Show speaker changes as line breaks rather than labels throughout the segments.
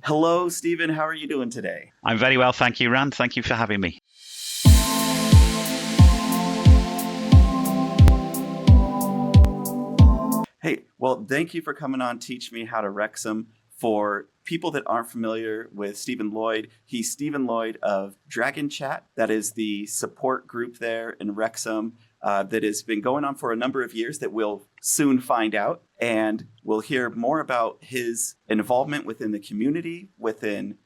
Hello, Stephen. How are you doing today?
I'm very well, thank you, Rand. Thank you for having me.
Hey, well, thank you for coming on Teach Me How to Wrexham. For people that aren't familiar with Stephen Lloyd, he's Stephen Lloyd of DragonChat. That is the support group there in Wrexham that has been going on for a number of years that we'll soon find out. And we'll hear more about his involvement within the community, within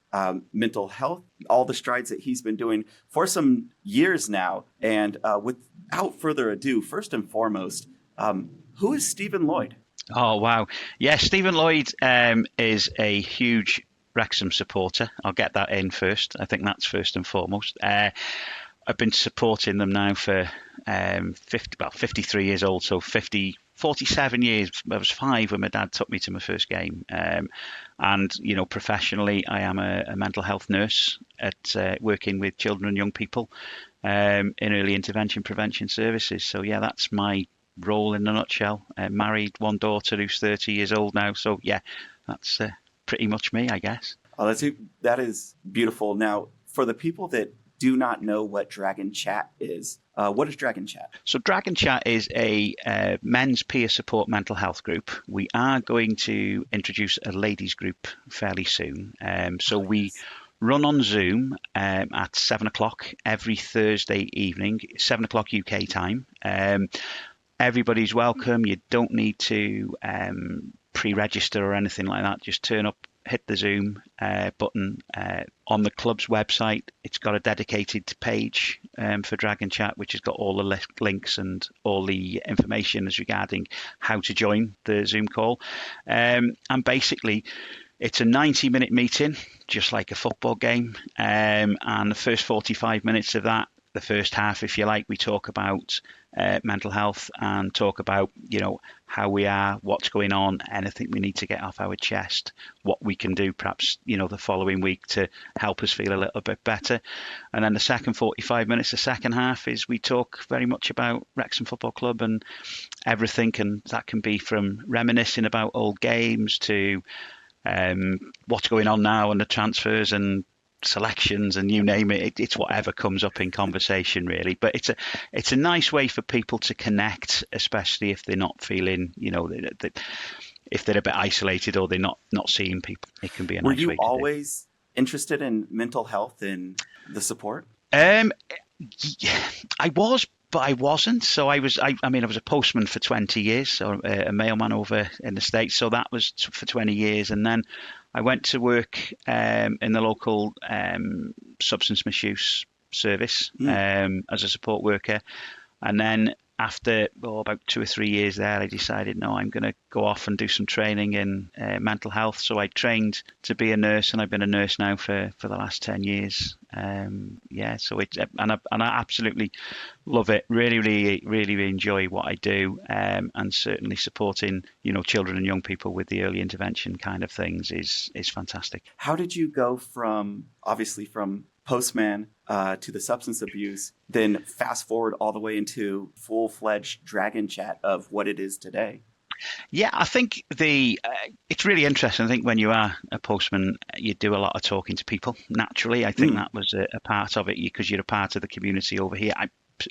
mental health, all the strides that he's been doing for some years now. And without further ado, first and foremost, who is Stephen Lloyd?
Oh, wow. Yeah, Stephen Lloyd is a huge Wrexham supporter. I'll get that in first. I think that's first and foremost. I've been supporting them now for 53 years old, so 47 years. I was 5 when my dad took me to my first game. And, you know, professionally, I am a mental health nurse at working with children and young people in early intervention prevention services. So, yeah, that's my role in a nutshell. Married, one daughter who's 30 years old now. So, yeah, that's pretty much me, I guess.
Oh, that is beautiful. Now, for the people that do not know what DragonChat is, what is DragonChat?
So DragonChat is a men's peer support mental health group. We are going to introduce a ladies group fairly soon. We run on Zoom at 7 o'clock every Thursday evening, 7 o'clock UK time. Everybody's welcome. You don't need to pre-register or anything like that. Just turn up, hit the Zoom button on the club's website. It's got a dedicated page for DragonChat, which has got all the links and all the information as regarding how to join the Zoom call. And basically, it's a 90-minute meeting, just like a football game. And the first 45 minutes of that, the first half, if you like, we talk about mental health and talk about, you know, how we are, what's going on, anything we need to get off our chest, what we can do perhaps, you know, the following week to help us feel a little bit better. And then the second 45 minutes, the second half, is we talk very much about Wrexham Football Club and everything. And that can be from reminiscing about old games to what's going on now and the transfers and selections and you name it. It's whatever comes up in conversation, really. But it's a nice way for people to connect, especially if they're not feeling, you know, if they're a bit isolated or they're not seeing people. It can be a nice way to do.
Were you always interested in mental health and the support?
I was, but I wasn't. So I was a postman for 20 years, so a mailman over in the States. So that was for 20 years. And then I went to work in the local substance misuse service as a support worker. And then after about 2 or 3 years there, I decided, no, I'm going to go off and do some training in mental health. So I trained to be a nurse, and I've been a nurse now for the last 10 years. So I absolutely love it. Really enjoy what I do, and certainly supporting, you know, children and young people with the early intervention kind of things is fantastic.
How did you go from postman to the substance abuse, then fast forward all the way into full-fledged DragonChat of what it is today?
Yeah, I think it's really interesting. I think when you are a postman, you do a lot of talking to people naturally. I think that was a part of it because you're a part of the community over here.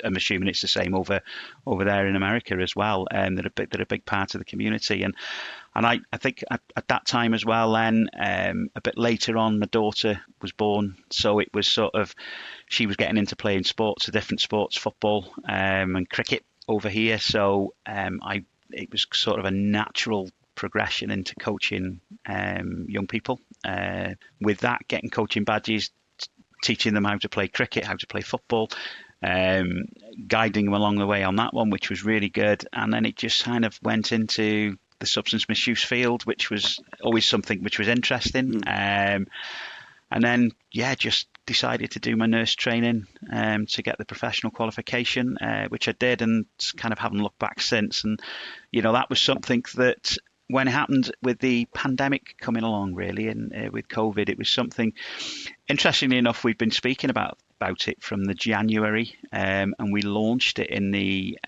I'm assuming it's the same over there in America as well. They're a big part of the community, and I think at that time as well. Then a bit later on, my daughter was born, so it was sort of she was getting into playing sports, different sports, football and cricket over here. So it was sort of a natural progression into coaching young people. With that, getting coaching badges, teaching them how to play cricket, how to play football. Guiding them along the way on that one, which was really good. And then it just kind of went into the substance misuse field, which was always something which was interesting. And then, just decided to do my nurse training to get the professional qualification, which I did, and kind of haven't looked back since. And, you know, that was something that when it happened with the pandemic coming along, really, and with COVID, it was something. Interestingly enough, we've been speaking about it from the January, and we launched it in the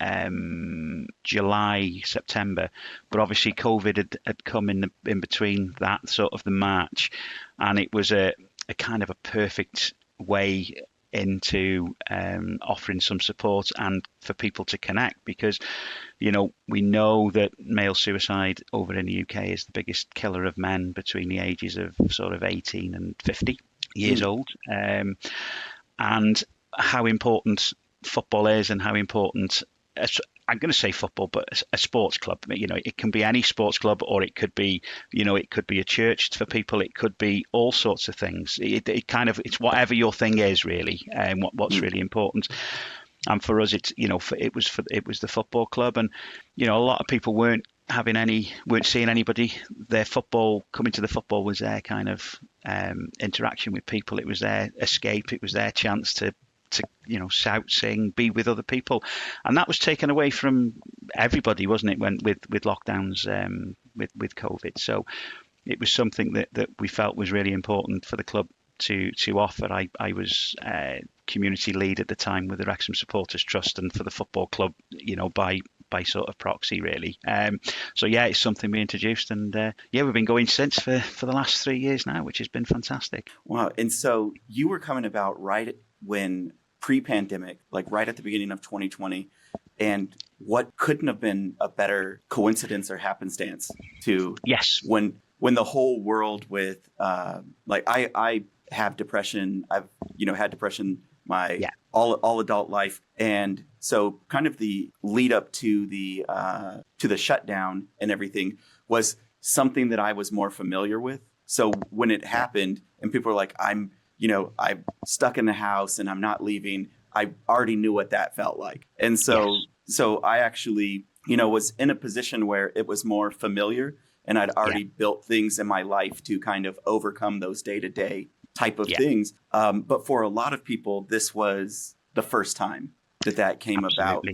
July, September. But obviously, COVID had come in between that, sort of the March, and it was a kind of a perfect way into offering some support and for people to connect, because we know that male suicide over in the UK is the biggest killer of men between the ages of sort of 18 and 50 years old, and how important football is, and how important, I'm going to say football, but a sports club. It can be any sports club, or it could be, it could be a church for people. It could be all sorts of things. It's whatever your thing is, really, and what's really important. And for us, it was the football club, and a lot of people weren't seeing anybody. Their football, coming to the football, was their kind of interaction with people. It was their escape. It was their chance to shout, sing, be with other people, and that was taken away from everybody, wasn't it? With lockdowns, with COVID. So it was something that we felt was really important for the club to offer. I was community lead at the time with the Wrexham Supporters Trust, and for the football club, by sort of proxy, really. So yeah, it's something we introduced, and we've been going since for the last 3 years now, which has been fantastic.
Wow. And so you were coming about right when pre-pandemic, like right at the beginning of 2020, and what couldn't have been a better coincidence or happenstance to when the whole world with I have depression. I've had depression my all adult life, and so kind of the lead up to the shutdown and everything was something that I was more familiar with. So when it happened and people were like, I'm stuck in the house and I'm not leaving, I already knew what that felt like. And so I actually, was in a position where it was more familiar, and I'd already built things in my life to kind of overcome those day-to-day type of things. But for a lot of people, this was the first time that came about.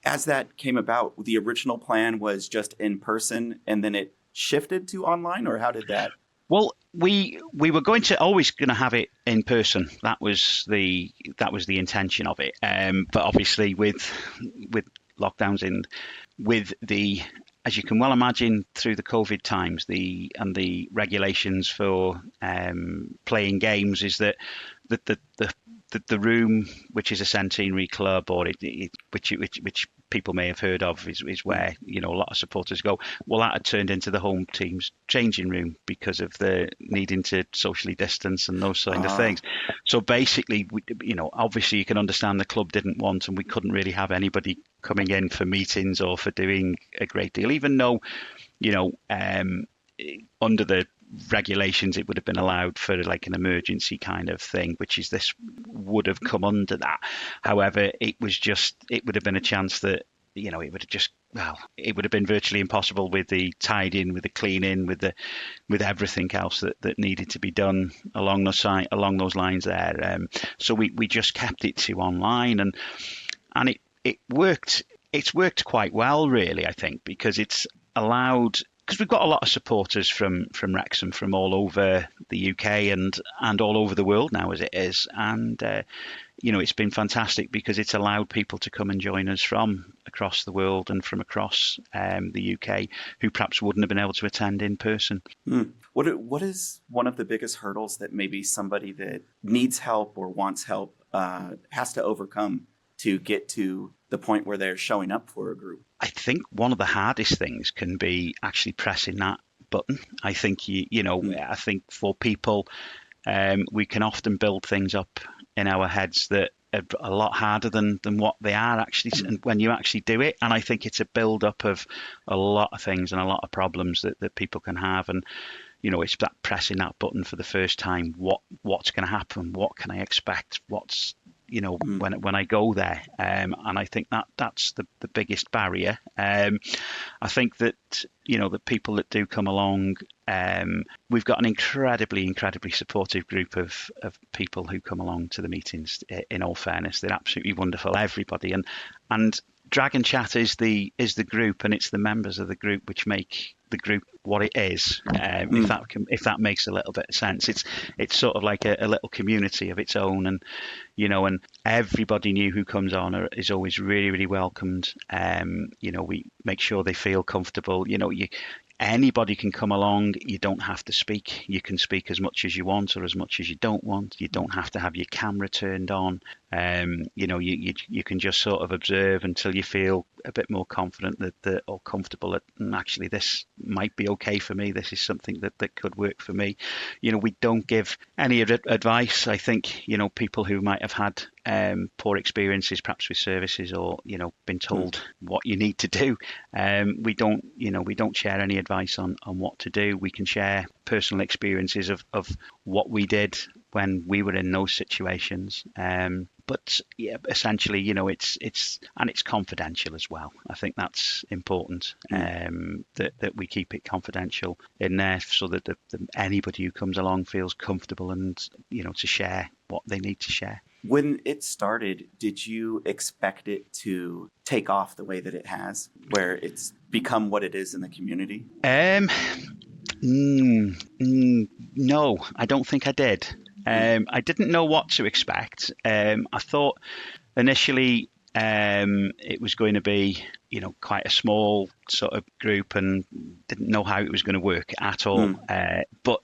As that came about, the original plan was just in person, and then it shifted to online, or how did that?
Well, we were always going to have it in person. That was the intention of it. But obviously, with lockdowns and with the, as you can well imagine, through the COVID times, the regulations for playing games is that the room, which is a centenary club, or which people may have heard of, is where a lot of supporters go. Well, that had turned into the home team's changing room because of the needing to socially distance and those kind of things. So basically, obviously you can understand the club didn't want, and we couldn't really have anybody coming in for meetings or for doing a great deal, even though under the regulations it would have been allowed for like an emergency kind of thing, which is this would have come under that. However, it would have been a chance that it would have been virtually impossible with the tidying, with the cleaning, with everything else that needed to be done along those lines there. So we just kept it to online, and it worked. It's worked quite well, really, I think, because it's allowed. Because we've got a lot of supporters from Wrexham from all over the UK and all over the world now, as it is. And, it's been fantastic because it's allowed people to come and join us from across the world and from across the UK who perhaps wouldn't have been able to attend in person.
What is one of the biggest hurdles that maybe somebody that needs help or wants help has to overcome to get to the point where they're showing up for a group?
I think one of the hardest things can be actually pressing that button. I think I think for people, we can often build things up in our heads that are a lot harder than what they are actually, and when you actually do it. And I think it's a build up of a lot of things and a lot of problems that people can have. And it's that pressing that button for the first time. What's going to happen? What can I expect? What's when I go there, and I think that's the biggest barrier. I think that the people that do come along, we've got an incredibly supportive group of people who come along to the meetings. In all fairness, they're absolutely wonderful, everybody, and DragonChat is the group, and it's the members of the group which make the group what it is. If that makes a little bit of sense, it's sort of like a little community of its own, and and everybody new who comes on is always really, really welcomed. We make sure they feel comfortable. Anybody can come along. You don't have to speak. You can speak as much as you want or as much as you don't want. You don't have to have your camera turned on. You can just sort of observe until you feel a bit more confident or comfortable that actually this might be okay for me. This is something that could work for me. We don't give any advice. I think people who might have had poor experiences perhaps with services or been told what you need to do. We don't share any advice on what to do. We can share personal experiences of what we did when we were in those situations. But yeah, essentially, it's confidential as well. I think that's important, that we keep it confidential in there so that anybody who comes along feels comfortable and to share what they need to share.
When it started, did you expect it to take off the way that it has, where it's become what it is in the community?
No, I don't think I did. I didn't know what to expect. I thought initially it was going to be, quite a small sort of group, and didn't know how it was going to work at all. But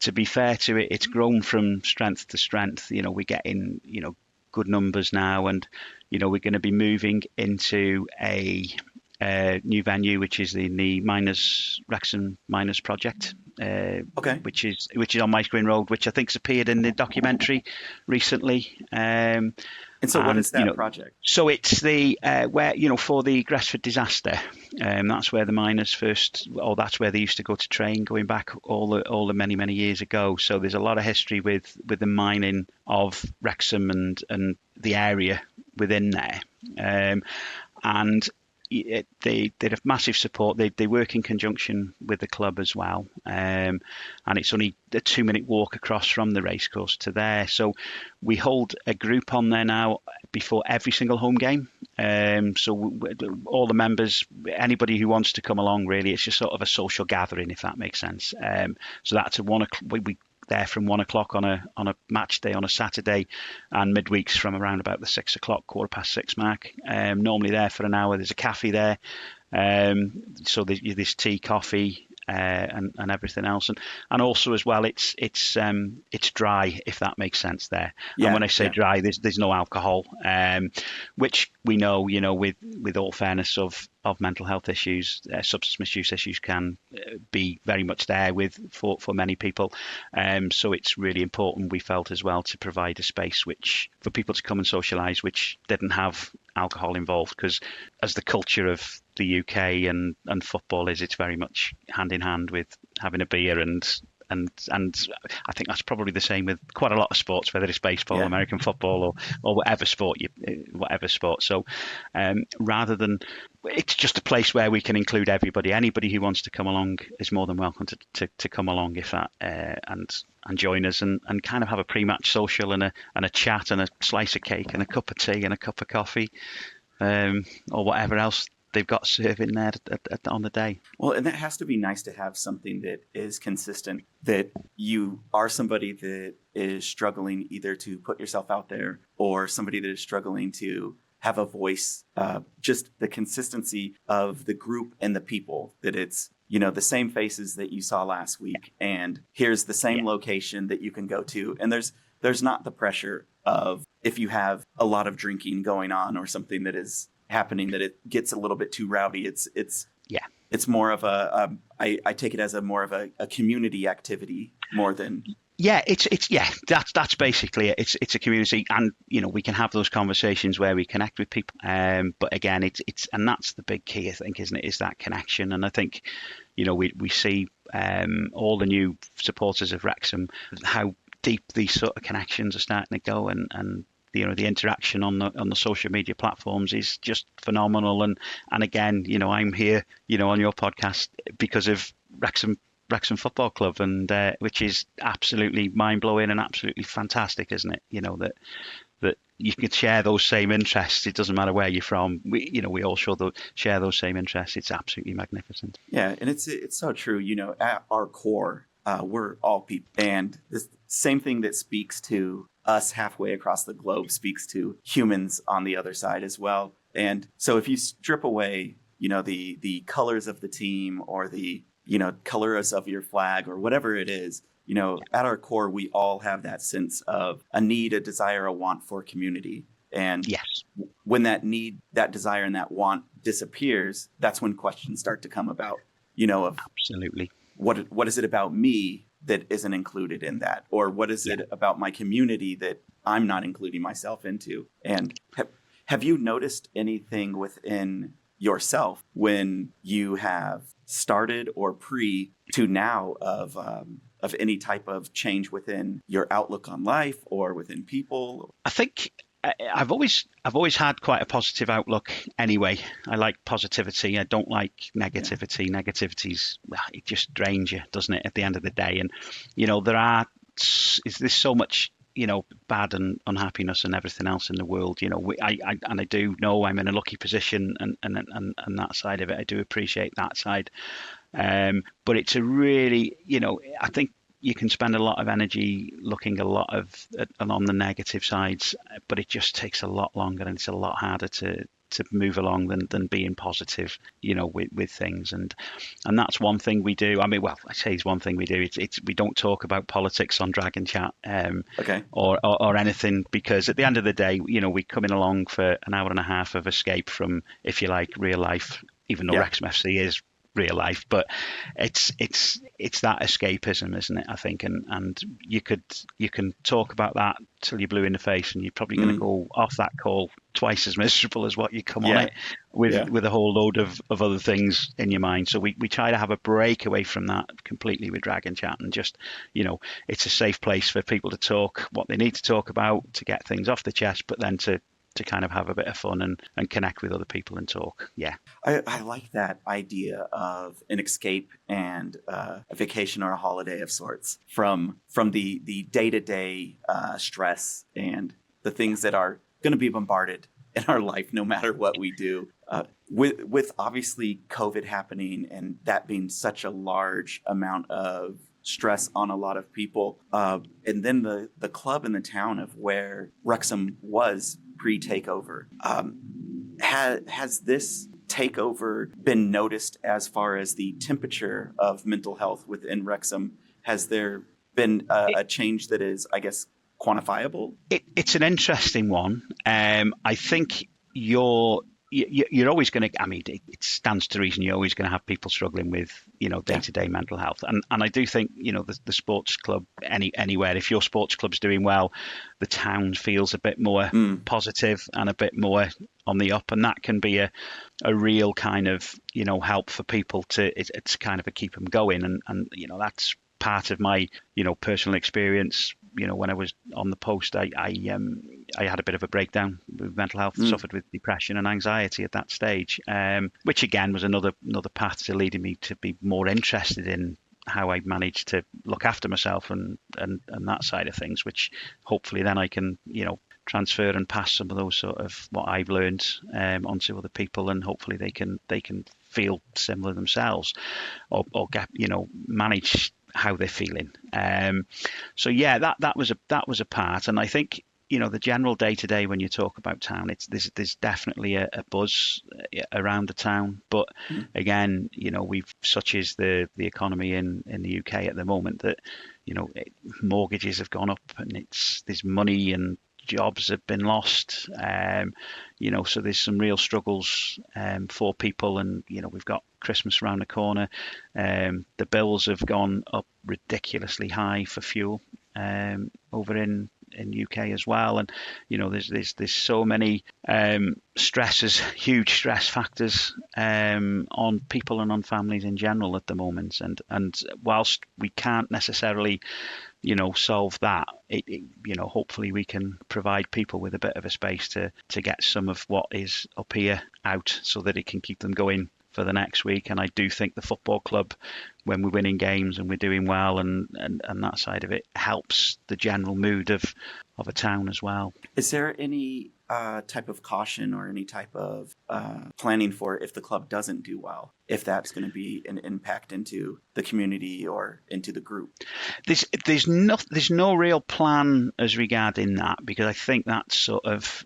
to be fair to it, it's grown from strength to strength. We're getting, good numbers now, and, we're going to be moving into a new venue, which is the Wrexham Miners project, which is on Mice Green Road, which I think's appeared in the documentary recently.
And so what is that project?
So it's the where for the Gresford disaster. That's where the miners that's where they used to go to train, going back all the many years ago. So there's a lot of history with the mining of Wrexham and the area within there, and they have massive support. They work in conjunction with the club as well, and it's only a 2-minute walk across from the racecourse to there. So we hold a group on there now before every single home game. So all the members, anybody who wants to come along, really, it's just sort of a social gathering, if that makes sense. So that's at 1 o'clock. We there from 1 o'clock on a match day on a Saturday, and midweeks from around about the 6 o'clock, 6:15 mark. Normally there for an hour. There's a cafe there, so there's tea, coffee, and everything else, and also as well, it's dry, if that makes sense there. Yeah, and when I say dry, there's no alcohol, which we know, with all fairness of mental health issues, substance misuse issues can be very much there for many people. So it's really important, we felt as well, to provide a space for people to come and socialise, which didn't have alcohol involved, because as the culture of the UK and football is, it's very much hand in hand with having a beer, and I think that's probably the same with quite a lot of sports, whether it's baseball, American football, or whatever sport. So rather than, it's just a place where we can include everybody. Anybody who wants to come along is more than welcome to come along, if that, and join us and kind of have a pre-match social and a chat and a slice of cake and a cup of tea and a cup of coffee, or whatever else they've got serving there on the day.
Well, and that has to be nice to have something that is consistent, that you are somebody that is struggling either to put yourself out there, or somebody that is struggling to have a voice. Just the consistency of the group and the people, that it's, the same faces that you saw last week, and here's the same location that you can go to. And there's not the pressure of, if you have a lot of drinking going on or something that is happening, that it gets a little bit too rowdy. It's more of I take it as more of a community activity more than.
That's basically it. It's a community, and we can have those conversations where we connect with people. But again, it's and that's the big key, I think, isn't it? Is that connection. And I think, we see all the new supporters of Wrexham, how deep these sort of connections are starting to go, and the interaction on the social media platforms is just phenomenal. And again, I'm here, on your podcast because of Wrexham Football Club, and which is absolutely mind blowing and absolutely fantastic, isn't it? That you can share those same interests. It doesn't matter where you're from. We all share those same interests. It's absolutely magnificent.
Yeah, and it's so true. At our core, we're all people, and this same thing that speaks to us halfway across the globe speaks to humans on the other side as well. And so, if you strip away, the colors of the team or the colors of your flag or whatever it is, at our core, we all have that sense of a need, a desire, a want for community. And
yes,
when that need, that desire, and that want disappears, that's when questions start to come about, of
absolutely.
What is it about me that isn't included in that? Or what is it about my community that I'm not including myself into? And have you noticed anything within yourself when you have started or pre to now of any type of change within your outlook on life or within people?
I think I've always had quite a positive outlook anyway. I like positivity. I don't like negativity. Yeah. Negativity's, it just drains you, doesn't it, at the end of the day? And, there's so much, bad and unhappiness and everything else in the world. I do know I'm in a lucky position and that side of it. I do appreciate that side. But it's a really, I think you can spend a lot of energy looking on the negative sides, but it just takes a lot longer and it's a lot harder to move along than being positive, with things. And that's one thing we do. I mean, well, I say it's one thing we do. It's we don't talk about politics on DragonChat or anything, because at the end of the day, we're coming along for an hour and a half of escape from, if you like, real life, even though Wrexham FC is real life, but it's that escapism, isn't it? I think, and you can talk about that till you're blue in the face, and you're probably going to go off that call twice as miserable as what you come on it with a whole load of other things in your mind. So we try to have a break away from that completely with DragonChat, and just it's a safe place for people to talk what they need to talk about, to get things off the chest, but then to kind of have a bit of fun and connect with other people and talk. Yeah.
I like that idea of an escape and a vacation or a holiday of sorts from the day-to-day stress and the things that are going to be bombarded in our life no matter what we do. With obviously COVID happening and that being such a large amount of stress on a lot of people, and then the club in the town of where Wrexham was pre-takeover, has this takeover been noticed as far as the temperature of mental health within Wrexham? Has there been a change that is, I guess, quantifiable?
It's an interesting one. I think you're always going to, I mean, it stands to reason you're always going to have people struggling with, day-to-day mental health. And I do think, the sports club, anywhere, if your sports club's doing well, the town feels a bit more positive and a bit more on the up. And that can be a real kind of, help for people it's kind of a keep them going. And that's part of my, personal experience. When I was on the post, I had a bit of a breakdown with mental health, suffered with depression and anxiety at that stage, which again was another path to leading me to be more interested in how I managed to look after myself and that side of things, which hopefully then I can, transfer and pass some of those sort of what I've learned onto other people, and hopefully they can feel similar themselves or get, manage how they're feeling. So yeah, that was a part. And I think, the general day to day when you talk about town, there's definitely a buzz around the town. But again, such is the economy in the UK at the moment that, mortgages have gone up and there's money and jobs have been lost. So there's some real struggles for people, and we've got Christmas around the corner. The bills have gone up ridiculously high for fuel over in UK as well, and there's so many stresses, huge stress factors on people and on families in general at the moment. And whilst we can't necessarily solve that, hopefully we can provide people with a bit of a space to get some of what is up here out, so that it can keep them going for the next week. And I do think the football club when we're winning games and we're doing well, and that side of it helps the general mood of a town as well.
Is there any type of caution or any type of planning for if the club doesn't do well, if that's going to be an impact into the community or into the group?
There's no real plan as regarding that, because I think that's sort of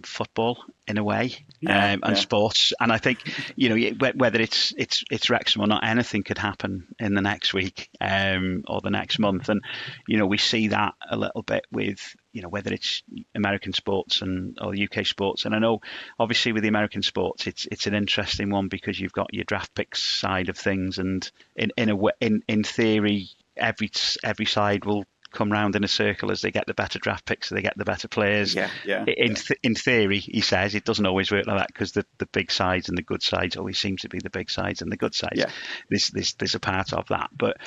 football in a way, and sports. And I think, whether it's Wrexham or not, anything could happen in the next week or the next month. And, we see that a little bit with, whether it's American sports or UK sports. And I know obviously with the American sports, it's an interesting one because you've got your draft picks side of things. And in theory, every side will come round in a circle as they get the better draft picks, so they get the better players. In theory, he says, it doesn't always work like that, because the big sides and the good sides always seem to be the big sides and the good sides. There's a part of that, but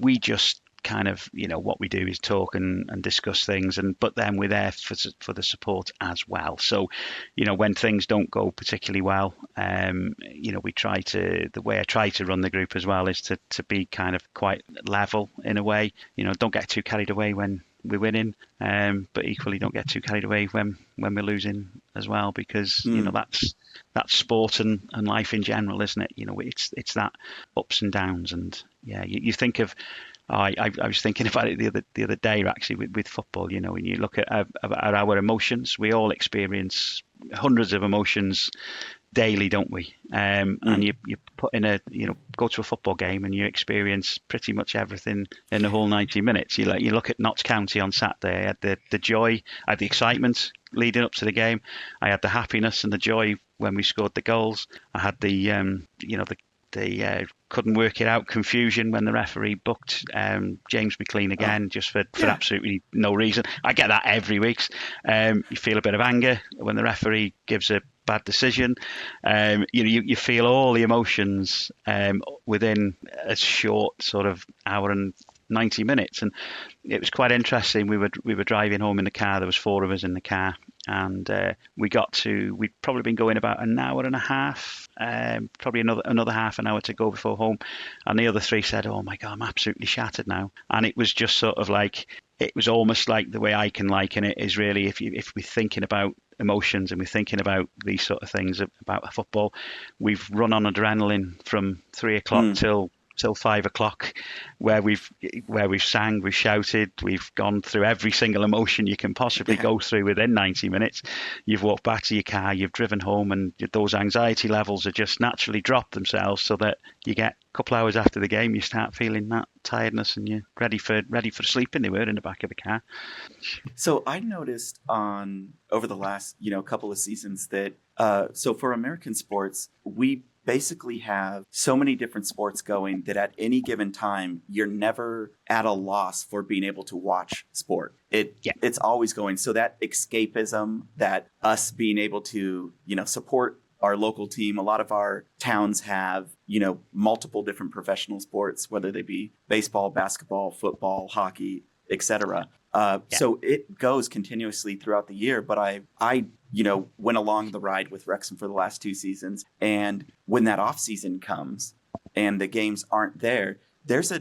we just kind of, what we do is talk and discuss things, but then we're there for the support as well. So, when things don't go particularly well, we try to, the way I try to run the group as well is to be kind of quite level in a way. Don't get too carried away when we're winning, but equally don't get too carried away when we're losing as well, because that's sport and life in general, isn't it? It's that ups and downs. And you think of, I was thinking about it the other day actually with football. When you look at our emotions, we all experience hundreds of emotions daily, don't we? And you put in go to a football game and you experience pretty much everything in the whole 90 minutes. You look at Notts County on Saturday. I had the joy, I had the excitement leading up to the game. I had the happiness and the joy when we scored the goals. I had the couldn't work it out confusion when the referee booked James McLean again, just for absolutely no reason. I get that every week. You feel a bit of anger when the referee gives a bad decision. You feel all the emotions within a short sort of hour and 90 minutes. And it was quite interesting. We were driving home in the car. There was 4 of us in the car, and we'd probably been going about an hour and a half, probably another half an hour to go before home. And the other 3 said, "Oh my God, I'm absolutely shattered now." And it was just sort of like, it was almost like, the way I can liken it is really, if we're thinking about emotions and we're thinking about these sort of things about football, we've run on adrenaline from 3 o'clock till 5 o'clock, where we've sang, we've shouted, we've gone through every single emotion you can possibly go through within 90 minutes. You've walked back to your car, you've driven home, and those anxiety levels are just naturally drop themselves, so that you get a couple hours after the game, you start feeling that tiredness and you're ready for sleeping. They were in the back of the car.
So I noticed over the last couple of seasons that so for American sports, we basically have so many different sports going that at any given time, you're never at a loss for being able to watch sport. It's always going. So that escapism, that us being able to, support our local team. A lot of our towns have, multiple different professional sports, whether they be baseball, basketball, football, hockey, etc. So it goes continuously throughout the year. But I went along the ride with Wrexham for the last 2 seasons. And when that off season comes and the games aren't there, there's a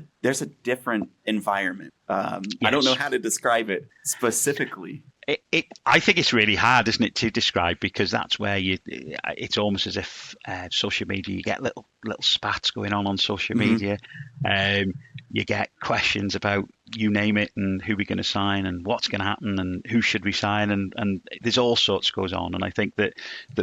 different environment. I don't know how to describe it specifically.
I think it's really hard, isn't it, to describe, because that's where it's almost as if social media, you get little spats going on social media. You get questions about, you name it, and who we're going to sign and what's going to happen and who should we sign, and there's all sorts goes on. And I think that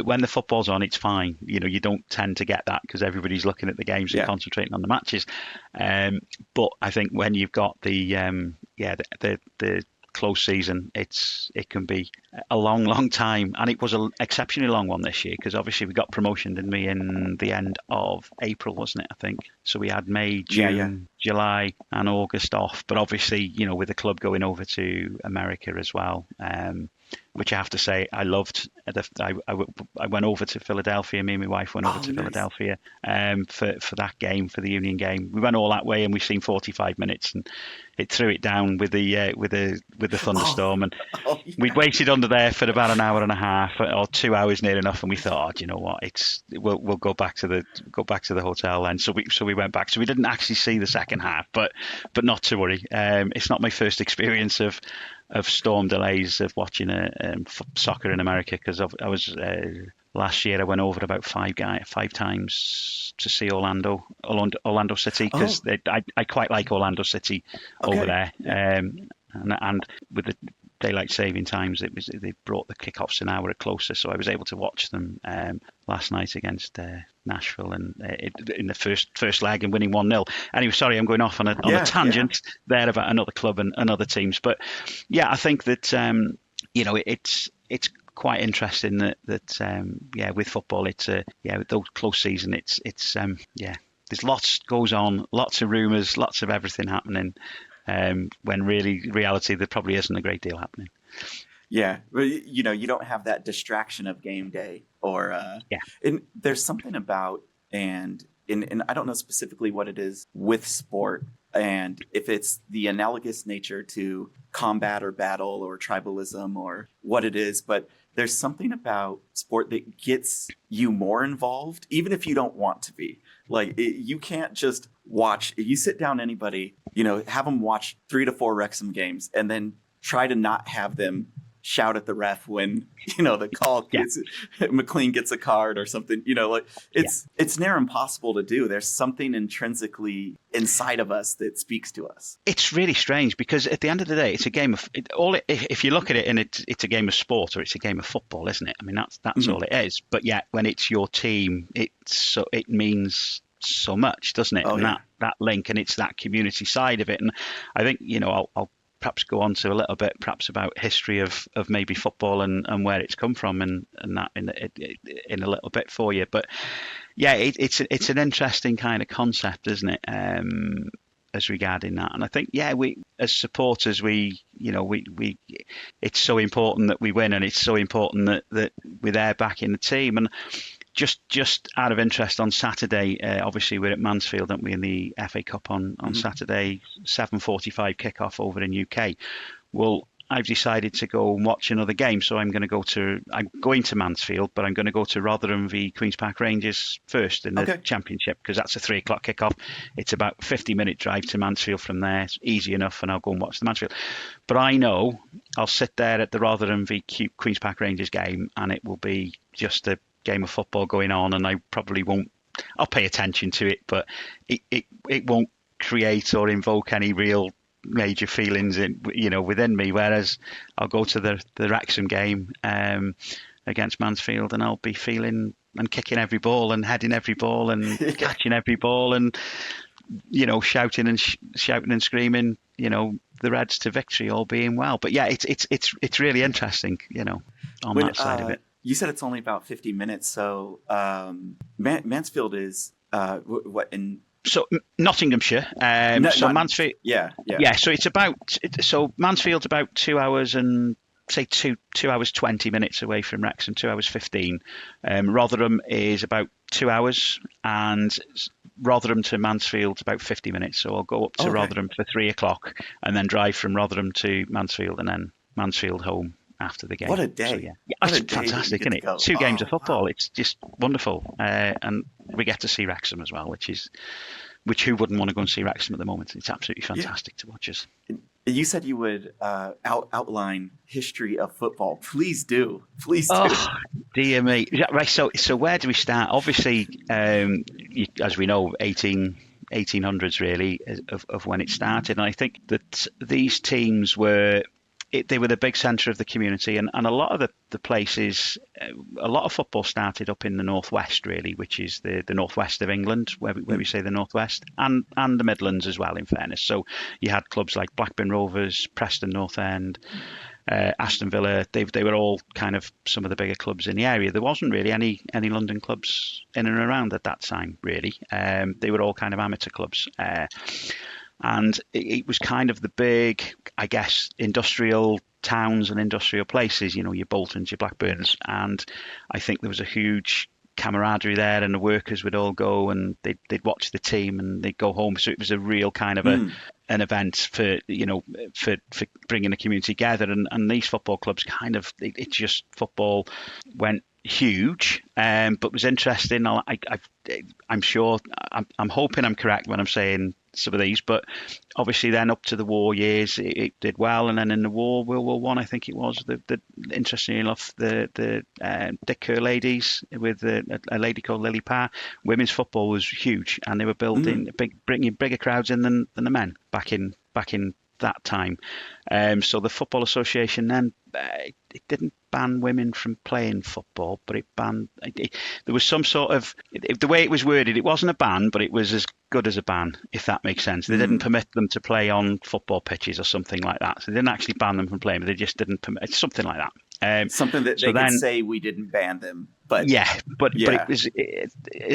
when the football's on, it's fine. You don't tend to get that because everybody's looking at the games and concentrating on the matches. But I think when you've got the close season, it can be a long time, and it was an exceptionally long one this year, because obviously we got promotion, didn't we, in the end of April, wasn't it, I think? So we had May, June, July and August off, but obviously with the club going over to America as well, which I have to say I loved. I went over to Philadelphia. Me and my wife went over to
Nice.
Philadelphia for that game, for the Union game. We went all that way, and we've seen 45 minutes, and it threw it down with the thunderstorm, and
Yeah.
we'd waited under there for about an hour and a half or 2 hours near enough, and we thought, oh, do you know what? We'll go back to the hotel then. So we went back. So we didn't actually see the second half, but not to worry. It's not my first experience of storm delays of watching soccer in America, because I was last year I went over about five times to see Orlando City, because I quite like Orlando City over there. And with the daylight saving times, they brought the kickoffs an hour closer, so I was able to watch them last night against Nashville, and in the first leg, and winning 1-0. Anyway, sorry, I'm going off on a tangent there about another club and other teams, but yeah, I think that it's quite interesting that with football, it's with those close season, it's there's lots goes on, lots of rumours, lots of everything happening. When really, reality, there probably isn't a great deal happening.
Yeah, you don't have that distraction of game day, or and there's something about, and I don't know specifically what it is with sport, and if it's the analogous nature to combat or battle or tribalism or what it is, but there's something about sport that gets you more involved, even if you don't want to be. Like, you can't just watch. If you sit down anybody, have them watch 3 to 4 Wrexham games and then try to not have them shout at the ref when, the call gets, McLean gets a card or something, it's near impossible to do. There's something intrinsically inside of us that speaks to us.
It's really strange, because at the end of the day, it's a game of if you look at it, and it's a game of sport, or it's a game of football, isn't it? I mean, that's mm-hmm. all it is. But yet, when it's your team, it means so much, doesn't it? That link, and it's that community side of it. And I think, I'll perhaps go on to a little bit perhaps about history of maybe football and where it's come from, and that in a little bit for you. But yeah, it's an interesting kind of concept, isn't it? As regarding that, and I think we as supporters, we it's so important that we win, and it's so important that we're there backing the team. And just out of interest, on Saturday, obviously we're at Mansfield, aren't we, in the FA Cup on mm-hmm. Saturday, 7:45 kickoff over in UK. Well, I've decided to go and watch another game, so I'm going to Mansfield, but I'm going to go to Rotherham v Queen's Park Rangers first in the Championship, because that's a 3:00 kickoff. It's about a 50-minute drive to Mansfield from there. It's easy enough, and I'll go and watch the Mansfield. But I know I'll sit there at the Rotherham v Queen's Park Rangers game, and it will be just a game of football going on, and I probably won't. I'll pay attention to it, but it won't create or invoke any real major feelings within me. Whereas I'll go to the Wrexham game against Mansfield, and I'll be feeling and kicking every ball and heading every ball and catching every ball, and shouting and screaming, the Reds to victory, all being well. But yeah, it's really interesting, on that side of it.
You said it's only about 50 minutes, so Mansfield is what in?
So Nottinghamshire. Mansfield.
Yeah.
So Mansfield's about 2 hours and say 2 hours 20 minutes away from Wrexham, 2 hours 15. Rotherham is about 2 hours, and Rotherham to Mansfield about 50 minutes. So I'll go up to Rotherham for 3:00, and then drive from Rotherham to Mansfield, and then Mansfield home after the game.
What a day.
So, it's fantastic, isn't it?
Go.
2 games of football. Wow. It's just wonderful. And we get to see Wrexham as well, which who wouldn't want to go and see Wrexham at the moment? It's absolutely fantastic to watch us.
You said you would outline history of football. Please do.
Oh, dear me. Right, so where do we start? Obviously, as we know, 1800s really of when it started. And I think that these teams were the big centre of the community, and a lot of the places, a lot of football started up in the northwest, really, which is the northwest of England, where we say the northwest, and the Midlands as well, in fairness. So you had clubs like Blackburn Rovers, Preston North End, Aston Villa. They were all kind of some of the bigger clubs in the area. There wasn't really any London clubs in and around at that time, really. They were all kind of amateur clubs. And it was kind of the big, I guess, industrial towns and industrial places, your Boltons, your Blackburns, and I think there was a huge camaraderie there, and the workers would all go and they'd watch the team and they'd go home. So it was a real kind of an event for for bringing the community together. And these football clubs it just football went huge, but was interesting. I'm sure, I'm hoping I'm correct when I'm saying some of these, but obviously then up to the war years it did well, and then in the World War One, I think it was, the interestingly enough, the Dick Kerr ladies with a lady called Lily Parr, women's football was huge, and they were building bringing bigger crowds in than the men back in that time. So the Football Association then, it didn't ban women from playing football, but it banned. There was some sort of, the way it was worded, it wasn't a ban, but it was as good as a ban, if that makes sense. They didn't permit them to play on football pitches or something like that. So they didn't actually ban them from playing, but they just didn't permit something like that.
Something that they could say we didn't ban them, but
but it was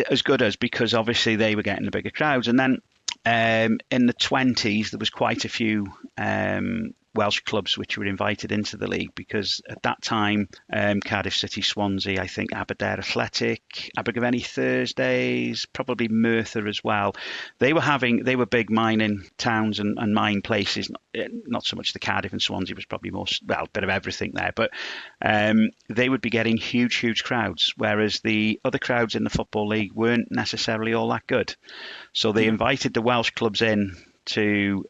as good as, because obviously they were getting the bigger crowds. And then in the 20s, there was quite a few Welsh clubs which were invited into the league, because at that time, Cardiff City, Swansea, I think Aberdare Athletic, Abergavenny Thursdays, probably Merthyr as well. They were big mining towns and mine places. Not so much the Cardiff and Swansea was probably more, a bit of everything there, but they would be getting huge crowds, whereas the other crowds in the Football League weren't necessarily all that good. So they invited the Welsh clubs in to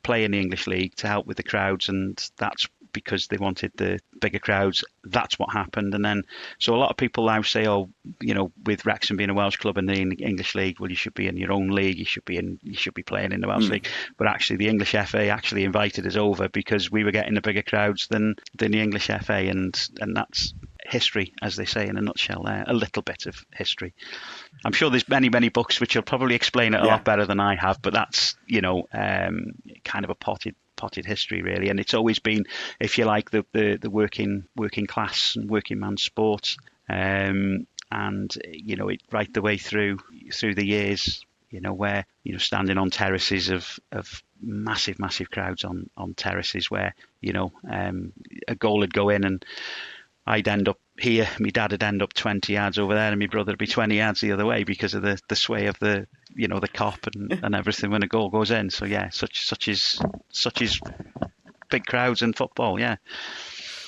play in the English League to help with the crowds, and that's because they wanted the bigger crowds. That's what happened. And then, so a lot of people now say, with Wrexham being a Welsh club in the English League, well, you should be in your own league, you should be playing in the Welsh League. But actually the English FA actually invited us over because we were getting the bigger crowds than the English FA, and that's history, as they say in a nutshell there, a little bit of history. I'm sure there's many books which will probably explain it a lot better than I have, but that's, kind of a potted history, really. And it's always been, if you like, the working class and working man sport, and it right the way through the years, where standing on terraces of massive crowds on terraces, where a goal would go in and I'd end up here, my dad would end up 20 yards over there, and my brother would be 20 yards the other way because of the sway of the cop and everything when a goal goes in. So yeah, such is big crowds in football. Yeah.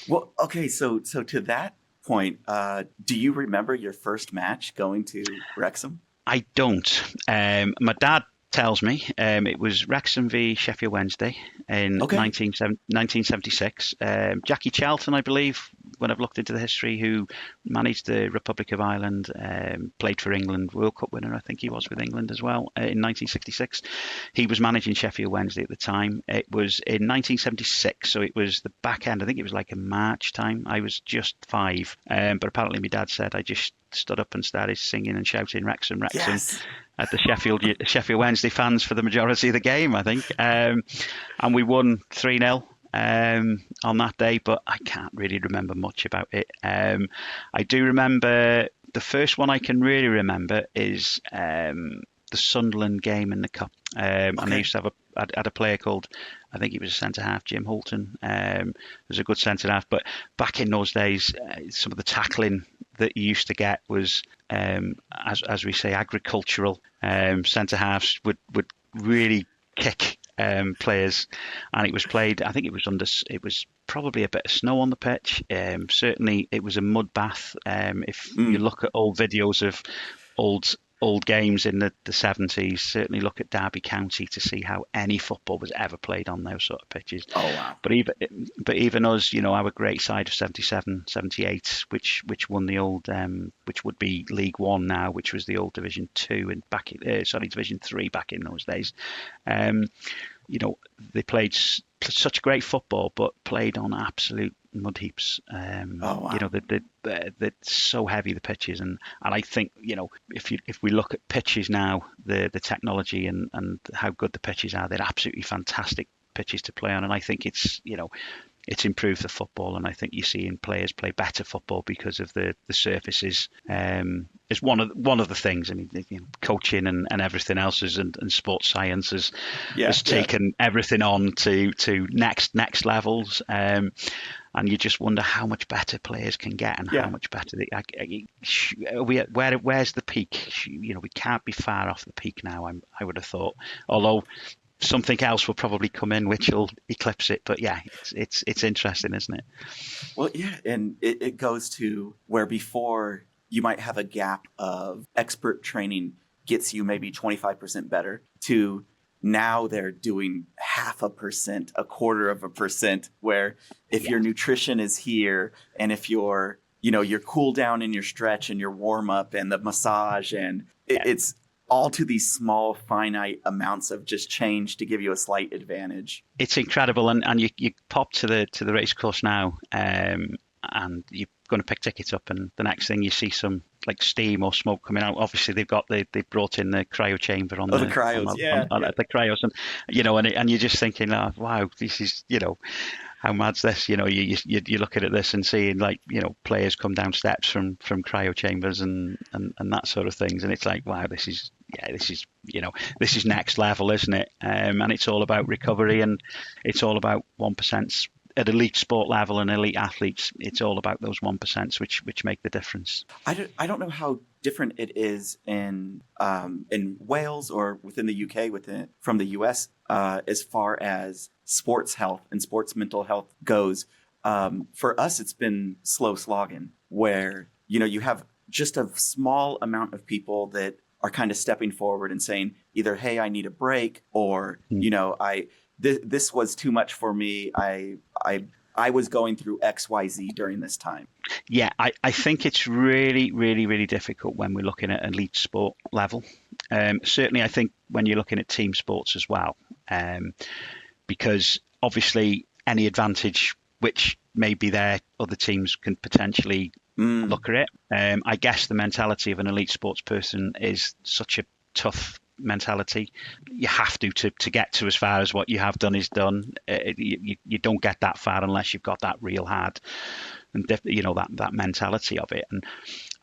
Well, okay, so to that point, do you remember your first match going to Wrexham?
I don't. My dad tells me it was Wrexham v Sheffield Wednesday in 1976. Jackie Charlton, I believe, when I've looked into the history, who managed the Republic of Ireland, played for England, World Cup winner, I think he was with England as well, in 1966. He was managing Sheffield Wednesday at the time. It was in 1976, so it was the back end. I think it was like a March time. I was just 5, but apparently my dad said I just stood up and started singing and shouting Wrexham,
yes,
at the Sheffield Wednesday fans for the majority of the game, I think. And we won 3-0 on that day, but I can't really remember much about it. I do remember the first one I can really remember is the Sunderland game in the Cup. And they used to have had a player called, I think he was a centre-half, Jim Holton. Was a good centre-half, but back in those days, some of the tackling that you used to get was, as we say, agricultural. Centre-halves would really kick players, and it was played, I think it was probably a bit of snow on the pitch. Certainly it was a mud bath. If you look at old videos of old games in the 70s, certainly look at Derby County to see how any football was ever played on those sort of pitches.
Oh wow.
But even us, our great side of 77, 78, which won the old, which would be League One now, which was the old Division 2 and Division 3 back in those days. They played such great football, but played on absolute mud heaps.
Wow.
They're so heavy, the pitches, and I think if we look at pitches now, the technology and how good the pitches are, they're absolutely fantastic pitches to play on, and I think it's it's improved the football, and I think you're seeing players play better football because of the surfaces. It's one of the things. I mean, coaching and everything else and sports science has taken everything on to next levels. And you just wonder how much better players can get and how much better where's the peak? We can't be far off the peak now. I would have thought, although something else will probably come in which will eclipse it. But yeah, it's interesting, isn't it?
Well, yeah, and it goes to where before you might have a gap of expert training gets you maybe 25% better to now they're doing 0.5%, 0.25%, where if your nutrition is here and if your cool down and your stretch and your warm up and the massage and it's all to these small finite amounts of just change to give you a slight advantage.
It's incredible. And you pop to the race course now and you're going to pick tickets up, and the next thing you see some like steam or smoke coming out. Obviously they brought in the cryo chamber on the cryos, on the cryos, and you're just thinking, oh, wow, this is, how mad's this? You're looking at this and seeing players come down steps from cryo chambers and that sort of things, and it's like, wow, this is next level, isn't it? And it's all about recovery, and it's all about 1%. At elite sport level and elite athletes, it's all about those 1% which make the difference.
I don't know how different it is in Wales or within the UK from the US as far as sports health and sports mental health goes. For us, it's been slow slogging, where you have just a small amount of people that are kind of stepping forward and saying either, hey, I need a break, or this was too much for me. I was going through XYZ during this time.
Yeah, I think it's really, really, really difficult when we're looking at elite sport level. Certainly, I think when you're looking at team sports as well, because obviously any advantage which may be there, other teams can potentially look at it. I guess the mentality of an elite sports person is such a tough mentality. You have to get to as far as what you have done is done. You don't get that far unless you've got that real hard and that mentality of it. And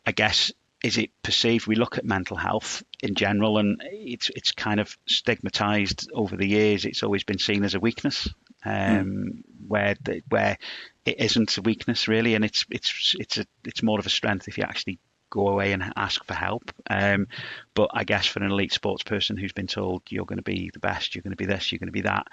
I guess, is it perceived? We look at mental health in general, and it's kind of stigmatized over the years. It's always been seen as a weakness, where it isn't a weakness really, and it's more of a strength if you actually go away and ask for help. But I guess for an elite sports person who's been told you're going to be the best, you're going to be this, you're going to be that,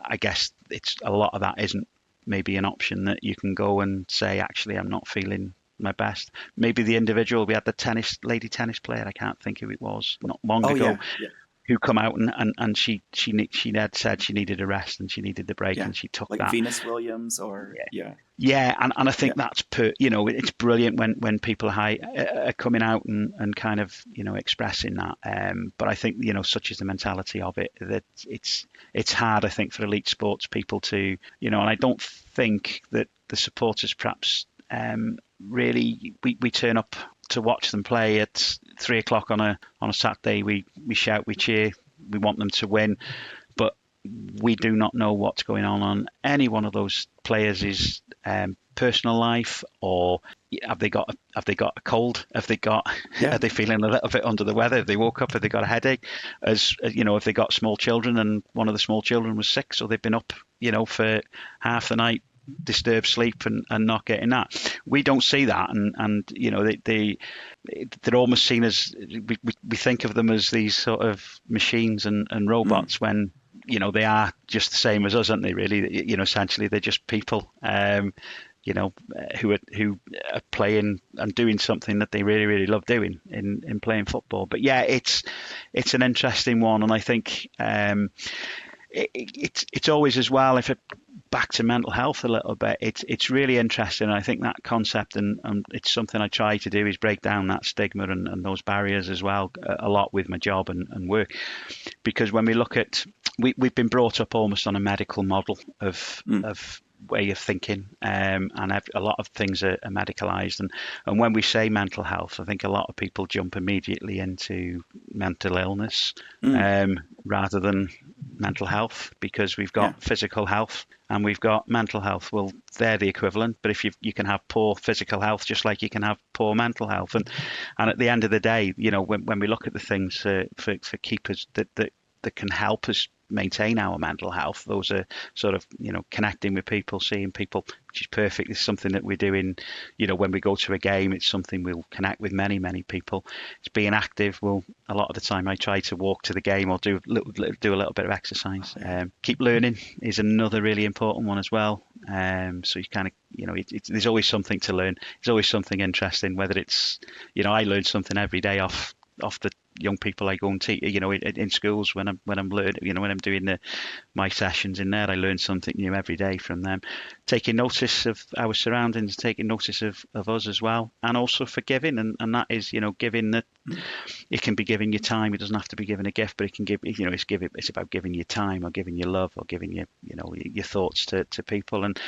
I guess it's a lot of that isn't maybe an option that you can go and say, actually, I'm not feeling my best. Maybe the individual, we had the lady tennis player, I can't think who it was, not long ago. Yeah. Who come out and she had said she needed a rest and she needed the break, and she took
like
that.
Venus Williams or
and I think that's it's brilliant when people are coming out and kind of expressing that. But I think such is the mentality of it, that it's hard, I think, for elite sports people to and I don't think that the supporters perhaps really we turn up to watch them play at 3:00 on a Saturday. We shout, we cheer, we want them to win, but we do not know what's going on any one of those players' personal life, or have they got a cold? Are they feeling a little bit under the weather? Have they woke up? Have they got a headache? Have they got small children and one of the small children was sick, so they've been up for half the night, disturbed sleep and not getting that. We don't see that, and they're almost seen as we think of them as these sort of machines and robots, when they are just the same as us, aren't they? Really, essentially they're just people who are playing and doing something that they really, really love doing in playing football. But yeah, it's an interesting one, and I think it's always as well, if it back to mental health a little bit, it's really interesting. I think that concept, and it's something I try to do, is break down that stigma and those barriers as well a lot with my job and work, because when we look at we've been brought up almost on a medical model of way of thinking, and a lot of things are medicalized, and when we say mental health, I think a lot of people jump immediately into mental illness rather than mental health, because we've got physical health and we've got mental health. Well, they're the equivalent, but if you can have poor physical health just like you can have poor mental health. And at the end of the day, when we look at the things for keepers that can help us maintain our mental health, those are sort of connecting with people, seeing people, which is perfect. It's something that we're doing when we go to a game. It's something we'll connect with many people. It's being active. Well, a lot of the time I try to walk to the game or do a little bit of exercise. Keep learning is another really important one as well. So you kind of there's always something to learn. There's always something interesting, whether it's I learn something every day off the young people I go and teach, in schools when I'm learning, when I'm doing my sessions in there. I learn something new every day from them. Taking notice of our surroundings, taking notice of us as well, and also forgiving, and that is giving. That it can be giving your time. It doesn't have to be giving a gift, but it can give. It's about giving your time or giving your love or giving your thoughts to people. And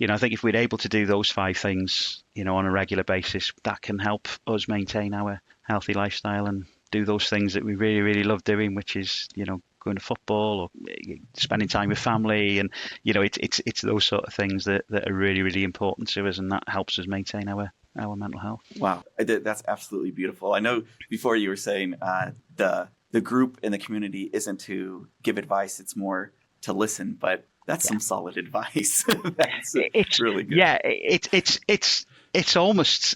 I think if we're able to do those 5 things on a regular basis, that can help us maintain our healthy lifestyle and do those things that we really love doing, which is going to football or spending time with family. And it's those sort of things that are really important to us, and that helps us maintain our mental health.
Wow, that's absolutely beautiful. I know before you were saying the group in the community isn't to give advice, it's more to listen, but that's some solid advice. It's really good.
Yeah, it's almost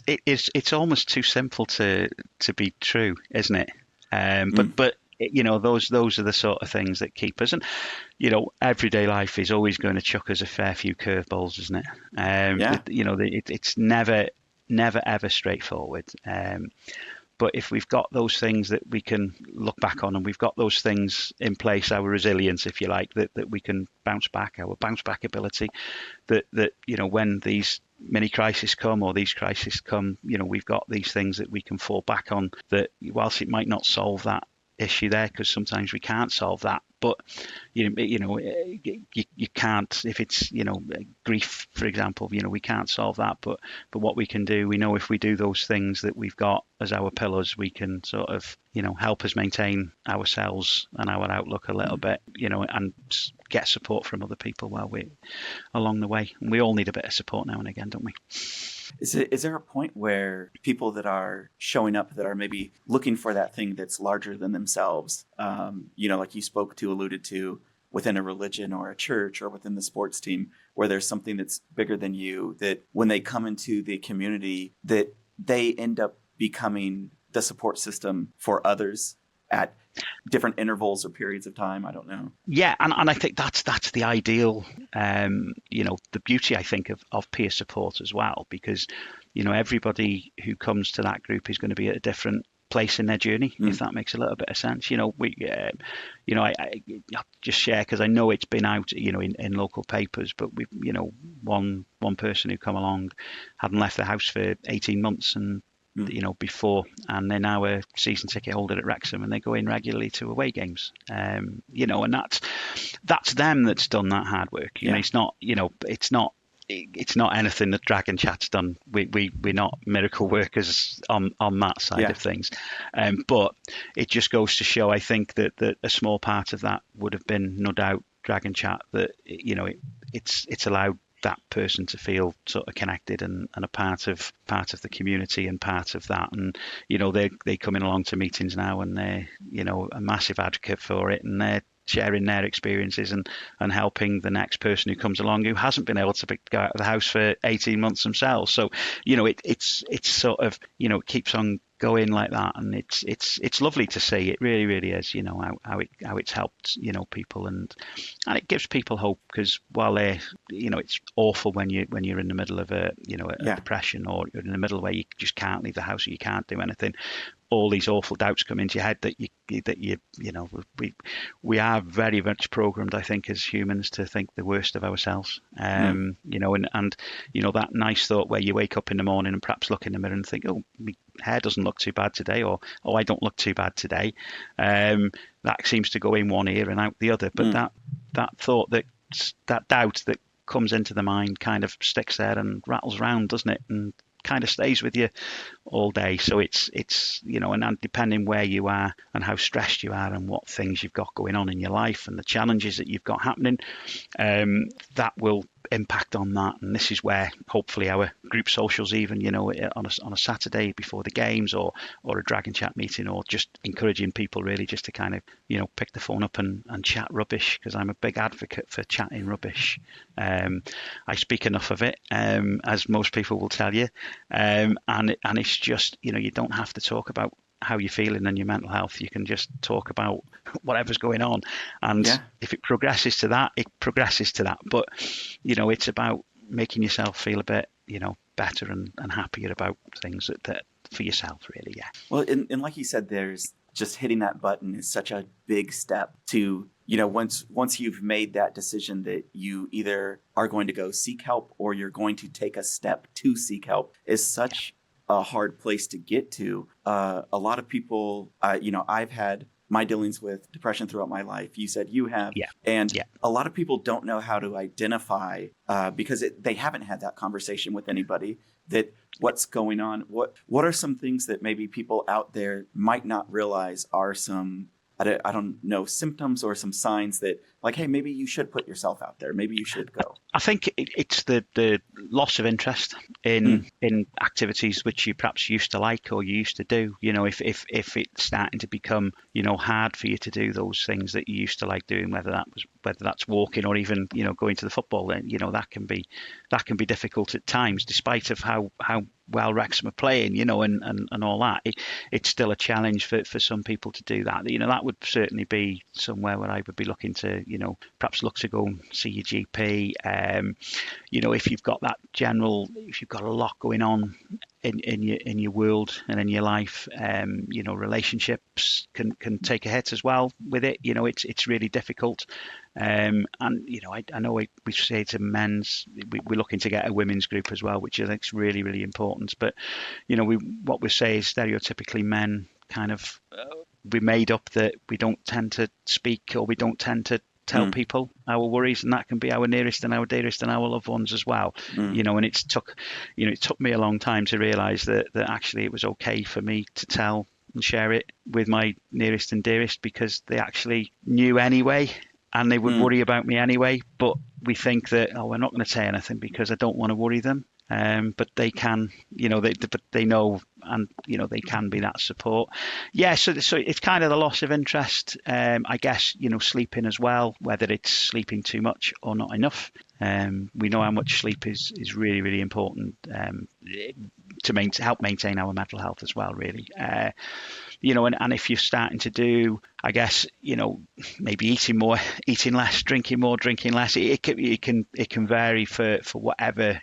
too simple to be true, isn't it? But those are the sort of things that keep us. And everyday life is always going to chuck us a fair few curveballs, isn't it? It's never ever straightforward. But if we've got those things that we can look back on, and we've got those things in place, our resilience, if you like, that we can bounce back, our bounce back ability, that when these mini crises come or these crises come, we've got these things that we can fall back on, that whilst it might not solve that issue there, because sometimes we can't solve that, but you can't, if it's grief, for example, we can't solve that, but what we can do, we know if we do those things that we've got as our pillars, we can sort of help us maintain ourselves and our outlook a little bit, and get support from other people while we're along the way. And we all need a bit of support now and again, don't we?
Is there a point where people that are showing up that are maybe looking for that thing that's larger than themselves, like you alluded to, within a religion or a church or within the sports team, where there's something that's bigger than you, that when they come into the community, that they end up becoming the support system for others at different intervals or periods of time? I don't know.
Yeah, and I think that's the ideal, the beauty, I think, of peer support as well, because everybody who comes to that group is going to be at a different place in their journey, if that makes a little bit of sense. I just share, because I know it's been out in local papers, but we've one person who come along hadn't left the house for 18 months and before, and they're now a season ticket holder at Wrexham, and they go in regularly to away games, and that's them that's done that hard work. It's not anything that DragonChat's done. We're not miracle workers on that side of things, but it just goes to show, I think, that a small part of that would have been, no doubt, DragonChat, that it's allowed that person to feel sort of connected and a part of the community and part of that. And they coming along to meetings now, and they're a massive advocate for it, and they're sharing their experiences and helping the next person who comes along who hasn't been able to go out of the house for 18 months themselves. So it's sort of it keeps on going like that, and it's lovely to see. It really is, how it's helped people, and it gives people hope, because while they it's awful when you're in the middle of a depression, or you're in the middle where you just can't leave the house or you can't do anything. All these awful doubts come into your head that we are very much programmed, I think, as humans, to think the worst of ourselves. And that nice thought where you wake up in the morning and perhaps look in the mirror and think, oh, my hair doesn't look too bad today, or oh, I don't look too bad today. That seems to go in one ear and out the other. But that thought, that doubt that comes into the mind, kind of sticks there and rattles around, doesn't it? And kind of stays with you all day. So it's and depending where you are and how stressed you are and what things you've got going on in your life and the challenges that you've got happening, that will impact on that. And this is where hopefully our group socials, even on a Saturday before the games, or a Dragon Chat meeting, or just encouraging people really just to kind of pick the phone up and chat rubbish, because I'm a big advocate for chatting rubbish. I speak enough of it, as most people will tell you, and it's just you don't have to talk about how you're feeling and your mental health. You can just talk about whatever's going on, and if it progresses to that, it progresses to that. But it's about making yourself feel a bit better and happier about things that for yourself, really.
Well, and like you said, there's just hitting that button is such a big step to once you've made that decision that you either are going to go seek help or you're going to take a step to seek help, is such a hard place to get to. A lot of people, I've had my dealings with depression throughout my life. You said you have. And a lot of people don't know how to identify because they haven't had that conversation with anybody, that what's going on. What are some things that maybe people out there might not realize are some, I don't know, symptoms or some signs that, like, hey, maybe you should put yourself out there. Maybe you should go.
I think it's the loss of interest in activities which you perhaps used to like or you used to do. If it's starting to become hard for you to do those things that you used to like doing, whether that's walking or even going to the football, then that can be difficult at times, despite of how well Wrexham are playing, and all that. It's still a challenge for some people to do that. That would certainly be somewhere where I would be looking to perhaps look to go and see your GP. If you've got if you've got a lot going on in your world and in your life, relationships can take a hit as well with it. It's really difficult. And I know we say to men's, we're looking to get a women's group as well, which I think is really, really important. But what we say is stereotypically men kind of we're made up that we don't tend to speak, or we don't tend to tell people our worries, and that can be our nearest and our dearest and our loved ones as well. And it took me a long time to realize that actually it was okay for me to tell and share it with my nearest and dearest, because they actually knew anyway, and they would worry about me anyway. But we think that, we're not going to say anything because I don't want to worry them. But they can, they know, and they can be that support. So it's kind of the loss of interest. I guess sleeping as well, whether it's sleeping too much or not enough. We know how much sleep is really, really important to help maintain our mental health as well, really. And if you're starting to do, I guess, maybe eating more, eating less, drinking more, drinking less, it can vary for whatever,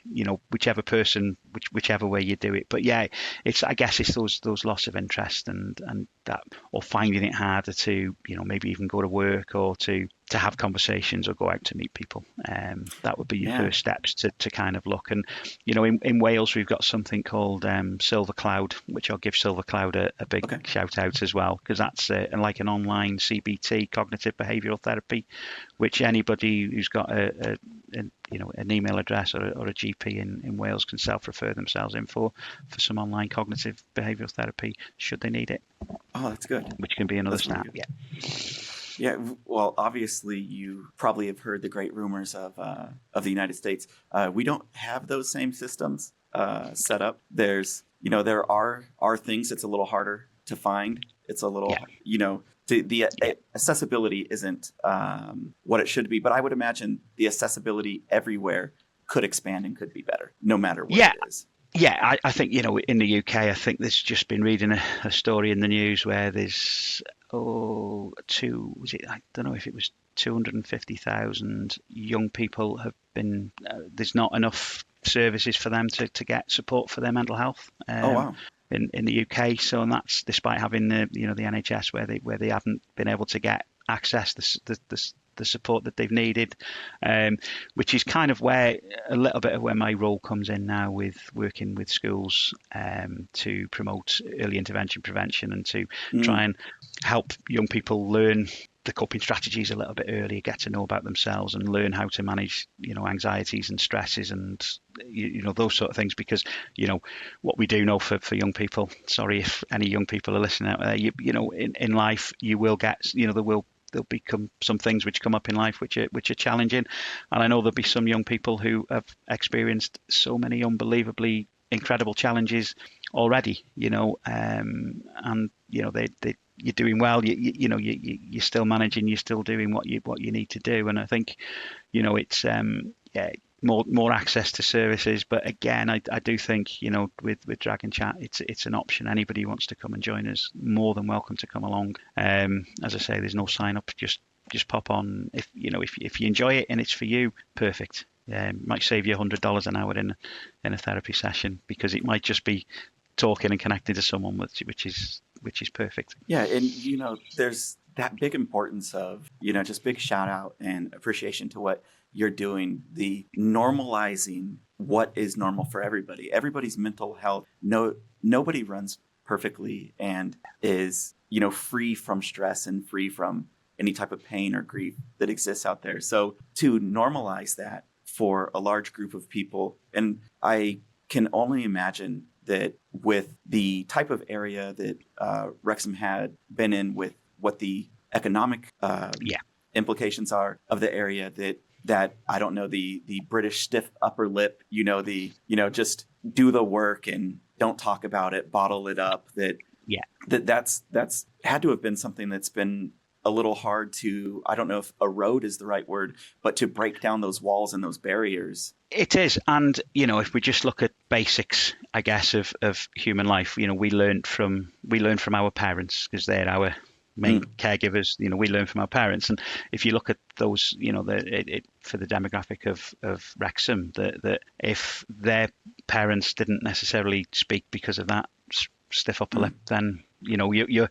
whichever person, whichever way you do it. But I guess it's those loss of interest and that, or finding it harder to, maybe even go to work or to have conversations or go out to meet people. That would be your first steps to kind of look. And, in Wales, we've got something called Silver Cloud, which I'll give Silver Cloud a big shout out as well, because that's like an online CBT, cognitive behavioural therapy, which anybody who's got an email address or a GP in Wales can self-refer themselves in for some online cognitive behavioural therapy should they need it.
Oh, that's good.
Which can be another start.
Yeah, well, obviously you probably have heard the great rumors of the United States. We don't have those same systems set up. There's, there are things that's a little harder to find. It's a little, the accessibility isn't what it should be. But I would imagine the accessibility everywhere could expand and could be better, no matter what it is.
Yeah, I think, in the UK, I think there's just been reading a story in the news where there's, I don't know if it was 250,000 young people have been, there's not enough services for them to get support for their mental health. In the UK, so, and that's despite having the NHS where they haven't been able to get access the support that they've needed, which is kind of where a little bit of where my role comes in now, with working with schools to promote early intervention prevention and to try and help young people learn the coping strategies a little bit earlier, get to know about themselves and learn how to manage, anxieties and stresses and, those sort of things. Because, what we do know for young people, sorry if any young people are listening out there, in life you will get, there'll become some things which come up in life which are challenging. And I know there'll be some young people who have experienced so many unbelievably incredible challenges already, and you're doing well. You're still managing. You're still doing what you need to do. And I think, it's more access to services. But again, I do think, with Dragon Chat, it's an option. Anybody who wants to come and join us, more than welcome to come along. As I say, there's no sign up. Just pop on. If you enjoy it and it's for you, perfect. Might save you $100 an hour in a therapy session, because it might just be talking and connecting to someone which is perfect.
Yeah, and there's that big importance of just big shout out and appreciation to what you're doing, the normalizing what is normal for everybody. Everybody's mental health. Nobody runs perfectly and is free from stress and free from any type of pain or grief that exists out there. So to normalize that for a large group of people, and I can only imagine that with the type of area that Wrexham had been in, with what the economic implications are of the area, that I don't know, the British stiff upper lip, just do the work and don't talk about it, bottle it up. That's had to have been something that's been a little hard to, I don't know if erode is the right word, but to break down those walls and those barriers.
It is. And, if we just look at basics, I guess, of human life, we learn from our parents, because they're our main caregivers. We learn from our parents. And if you look at those, for the demographic of Wrexham, that if their parents didn't necessarily speak because of that stiff upper lip, then, you're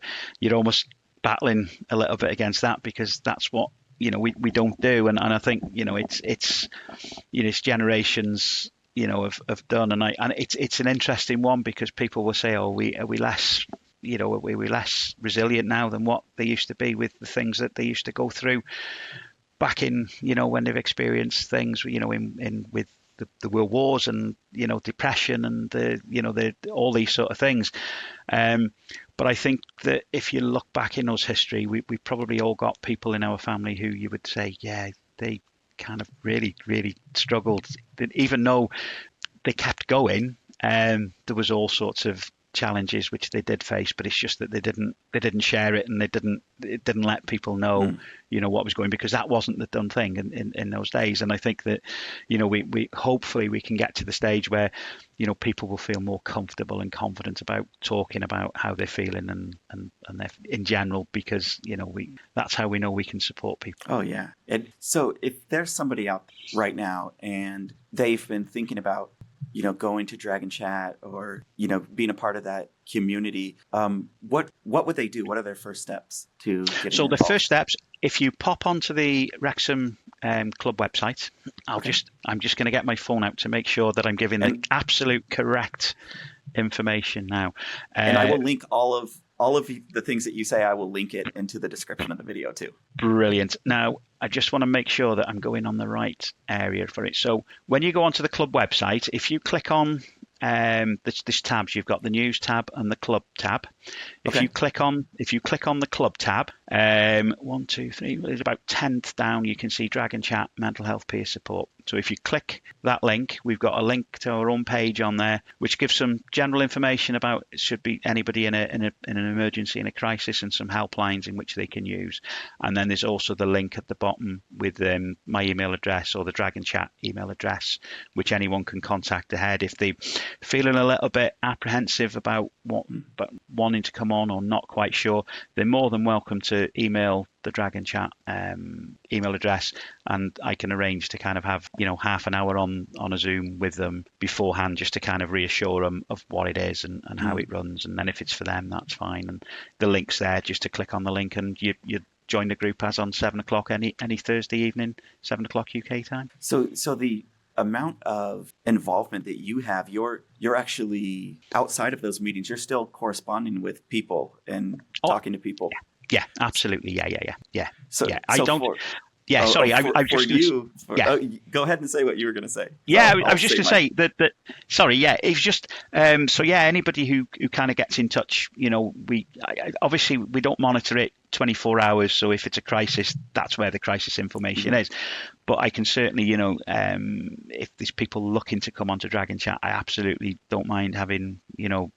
almost battling a little bit against that, because that's what we don't do. And I think it's generations have done. And it's an interesting one, because people will say, are we less are we less resilient now than what they used to be, with the things that they used to go through back in when they've experienced things in with the world wars and depression and the all these sort of things. But I think that if you look back in those history, we probably all got people in our family who you would say, yeah, they kind of really, really struggled, even though they kept going. There was all sorts of challenges which they did face, but it's just that they didn't share it, and it didn't let people know what was going, because that wasn't the done thing in those days. And I think that we hopefully we can get to the stage where people will feel more comfortable and confident about talking about how they're feeling and they're in general, because that's how we know we can support people.
Oh yeah. And so if there's somebody out right now and they've been thinking about going to Dragon Chat or, being a part of that community, what would they do? What are their first steps to getting involved?
So the first steps, if you pop onto the Wrexham club website, I'm just going to get my phone out to make sure that I'm giving the absolute correct information now.
And I will link all of the things that you say. I will link it into the description of the video too.
Brilliant. Now, I just want to make sure that I'm going on the right area for it. So when you go onto the club website, if you click on this tabs, you've got the news tab and the club tab. If you click on the club tab, 1, 2, 3, there's about 10th down, you can see Dragon Chat mental health peer support. So if you click that link, we've got a link to our own page on there, which gives some general information about, it should be anybody in an emergency, in a crisis, and some helplines in which they can use. And then there's also the link at the bottom with my email address, or the Dragon Chat email address, which anyone can contact ahead if they're feeling a little bit apprehensive about wanting to come on or not quite sure. They're more than welcome to email the Dragon Chat email address, and I can arrange to kind of have half an hour on a Zoom with them beforehand, just to kind of reassure them of what it is and how it runs. And then if it's for them, that's fine. And the link's there, just to click on the link, and you join the group as on 7 o'clock any Thursday evening, 7 o'clock UK time.
So the amount of involvement that you have, you're actually outside of those meetings, you're still corresponding with people and talking to people.
Yeah, absolutely. Yeah.
So,
Yeah, I
so
don't.
for
Yeah, sorry.
for
I'm just going to.
you,
Yeah.
go ahead and say what you were going to say.
Yeah, I
I'll
was just
say
going to
my.
say that. Sorry, yeah, it's just so yeah. Anybody who kind of gets in touch, obviously we don't monitor it 24 hours. So if it's a crisis, that's where the crisis information
Mhm.
is. But I can certainly, if there's people looking to come onto Dragon Chat, I absolutely don't mind having,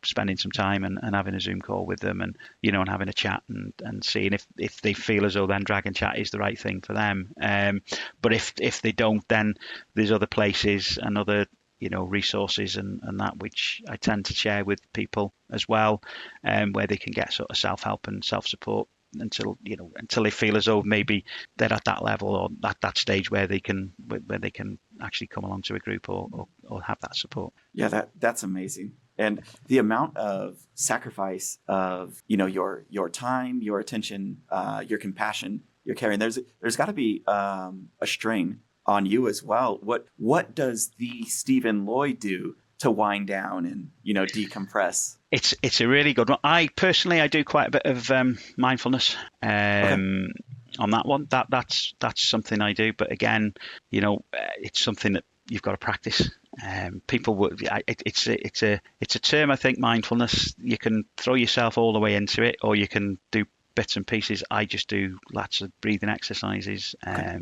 spending some time and having a Zoom call with them, and and having a chat and seeing if they feel as though then Dragon Chat is the right thing for them. But if they don't, then there's other places and other resources and that which I tend to share with people as well, where they can get sort of self-help and self-support until they feel as though maybe they're at that level or at that stage where they can actually come along to a group or have that support.
Yeah, that's amazing. And the amount of sacrifice of your time, your attention, your compassion, your caring. There's got to be a strain on you as well. What does the Stephen Lloyd do to wind down and decompress?
It's a really good one. I personally do quite a bit of mindfulness
Okay.
on that one. That's something I do. But again, it's something that you've got to practice. People would. It's a term. I think mindfulness. You can throw yourself all the way into it, or you can do bits and pieces. I just do lots of breathing exercises.
Okay.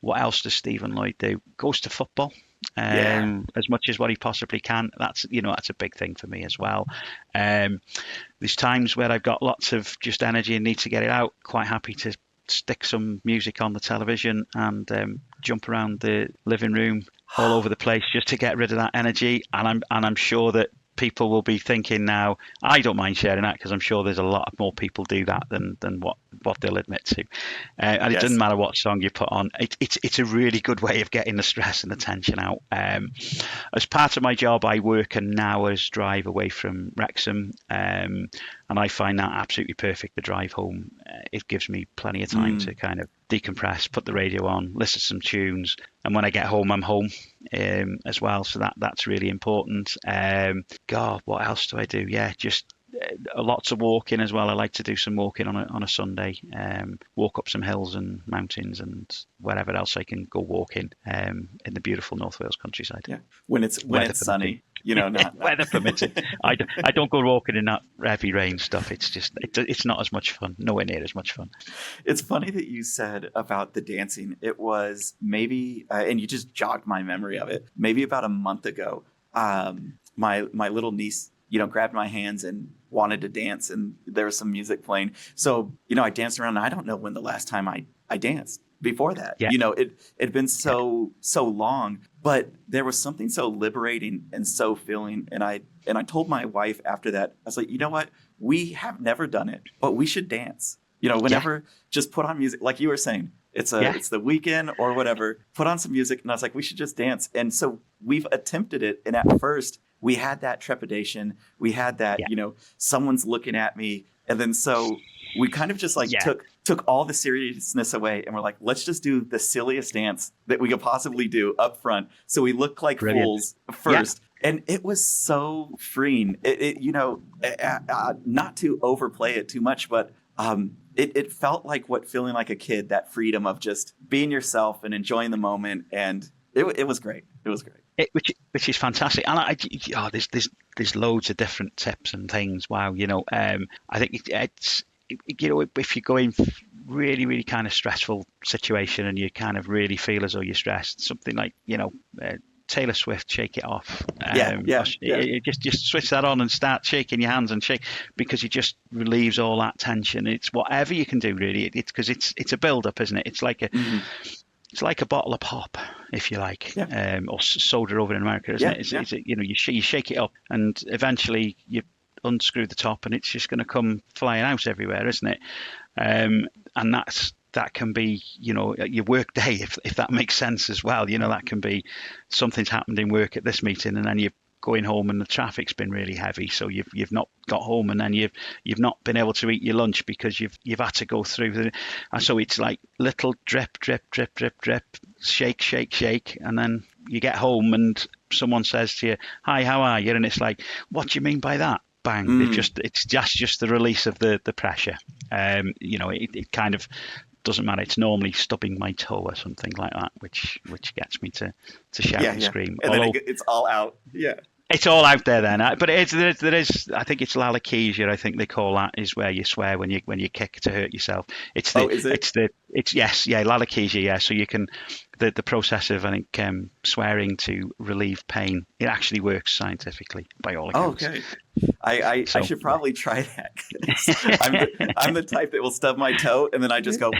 What else does Stephen Lloyd do? Goes to football.
Yeah.
As much as what he possibly can. That's a big thing for me as well. There's times where I've got lots of just energy and need to get it out. Quite happy to stick some music on the television and jump around the living room all over the place just to get rid of that energy. And I'm sure that people will be thinking now, I don't mind sharing that because I'm sure there's a lot more people do that than what they'll admit to. And it doesn't
Yes.
matter what song you put on. It's a really good way of getting the stress and the tension out. As part of my job, I work an hour's drive away from Wrexham, and I find that absolutely perfect. The drive home, it gives me plenty of time to kind of decompress, put the radio on, listen to some tunes, and when I get home, I'm home as well. So that's really important. God, what else do I do? Yeah, just lots of walking as well. I like to do some walking on a Sunday, walk up some hills and mountains and wherever else I can go walking in the beautiful North Wales countryside.
Yeah. When it's sunny, not
Weather permitting. I don't go walking in that heavy rain stuff. It's just it's not as much fun. Nowhere near as much fun.
It's funny that you said about the dancing. It was maybe, and you just jogged my memory of it. Maybe about a month ago, my little niece, grabbed my hands and wanted to dance, and there was some music playing. So, I danced around. And I don't know when the last time I danced before that.
Yeah.
It'd been so long, but there was something so liberating and so filling. And I told my wife after that, I was like, you know what? We have never done it, but we should dance. Whenever, just put on music, like you were saying. It's the weekend or whatever. Put on some music, and I was like, we should just dance. And so we've attempted it, and at first we had that trepidation. We had that, someone's looking at me, and then so we kind of just took all the seriousness away, and we're like, let's just do the silliest dance that we could possibly do up front, so we look like fools first. Yeah. And it was so freeing. Not to overplay it too much, but it felt like feeling like a kid, that freedom of just being yourself and enjoying the moment. And it was great. It was great.
Which is fantastic. And there's loads of different tips and things. Wow. I think it's, if you go in really, really kind of stressful situation and you kind of really feel as though you're stressed, something like, Taylor Swift, Shake It Off. Just switch that on and start shaking your hands and shake, because it just relieves all that tension. It's whatever you can do, really. It's because it's a build up, isn't it? It's like it's like a bottle of pop, if you like, or soda over in America, isn't it? You shake it up, and eventually you unscrew the top, and it's just going to come flying out everywhere, isn't it? And that can be, your work day, if that makes sense as well. That can be something's happened in work at this meeting, and then you're going home and the traffic's been really heavy, so you've not got home, and then you've not been able to eat your lunch because you've had to go through and so it's like little drip, shake, and then you get home and someone says to you, hi, how are you? And it's like, what do you mean by that? Bang. It's just the release of the pressure. It kind of doesn't matter. It's normally stubbing my toe or something like that, which gets me to shout and scream.
And then it's all out. Yeah.
It's all out there then, but there is. I think it's lalakesia. I think they call that, is where you swear when you kick to hurt yourself. It's
is it?
Yes, yeah, lalakesia. Yeah, so you can the process of, I think, swearing to relieve pain. It actually works scientifically by all accounts.
Okay. I should probably try that. I'm the type that will stub my toe and then I just go.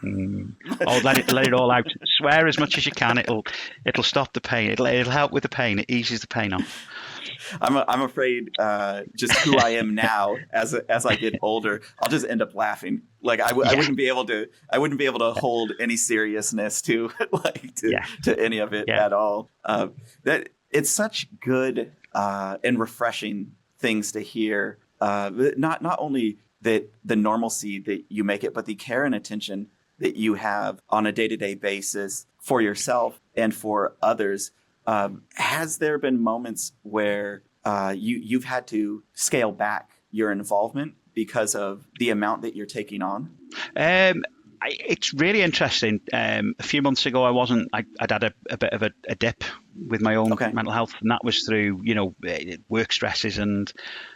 Oh, let it all out. Swear as much as you can. It'll stop the pain. It'll help with the pain. It eases the pain off.
I'm afraid just who I am now as I get older, I'll just end up laughing. Like I wouldn't be able to hold any seriousness to any of it at all. That it's such good and refreshing things to hear. Not only that the normalcy that you make it, but the care and attention that you have on a day-to-day basis for yourself and for others. Has there been moments where you've had to scale back your involvement because of the amount that you're taking on?
It's really interesting. A few months ago, I'd had a bit of a dip with my own mental health, and that was through work stresses and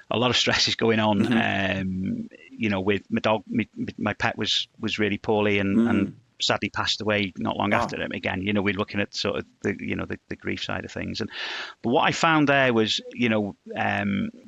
a lot of stresses going on. Mm-hmm. With my dog, my pet was really poorly and sadly passed away not long after him. Again, we're looking at sort of the grief side of things. But what I found there was,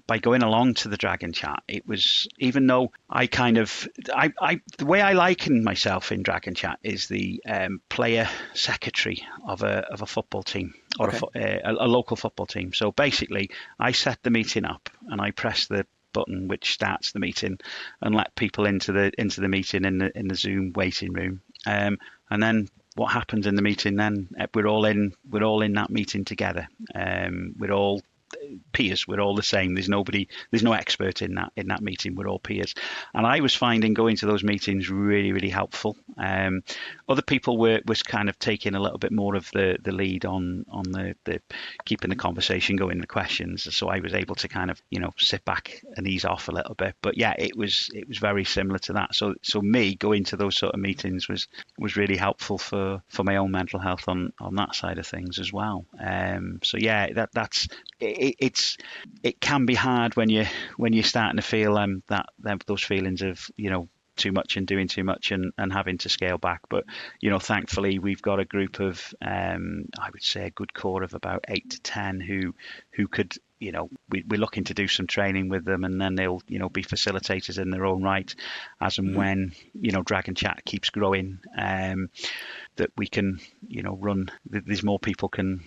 by going along to the Dragon Chat, it was, even though I the way I liken myself in Dragon Chat is the player secretary of a football team or a local football team. So basically, I set the meeting up and I press the button which starts the meeting and let people into the meeting in the Zoom waiting room. And then what happens in the meeting? Then we're all in that meeting together. We're all peers. We're all the same. There's no expert in that meeting. We're all peers. And I was finding going to those meetings really, really helpful. Other people was kind of taking a little bit more of the lead on the keeping the conversation going, the questions. So I was able to kind of sit back and ease off a little bit. But yeah, it was very similar to that. So me going to those sort of meetings was really helpful for my own mental health on that side of things as well. So yeah, that's. It can be hard when you're starting to feel those feelings of too much and doing too much and having to scale back. But thankfully we've got a group of I would say a good core of about 8 to 10 who could we're looking to do some training with them, and then they'll be facilitators in their own right as and when Dragon Chat keeps growing, that we can run. There's more people can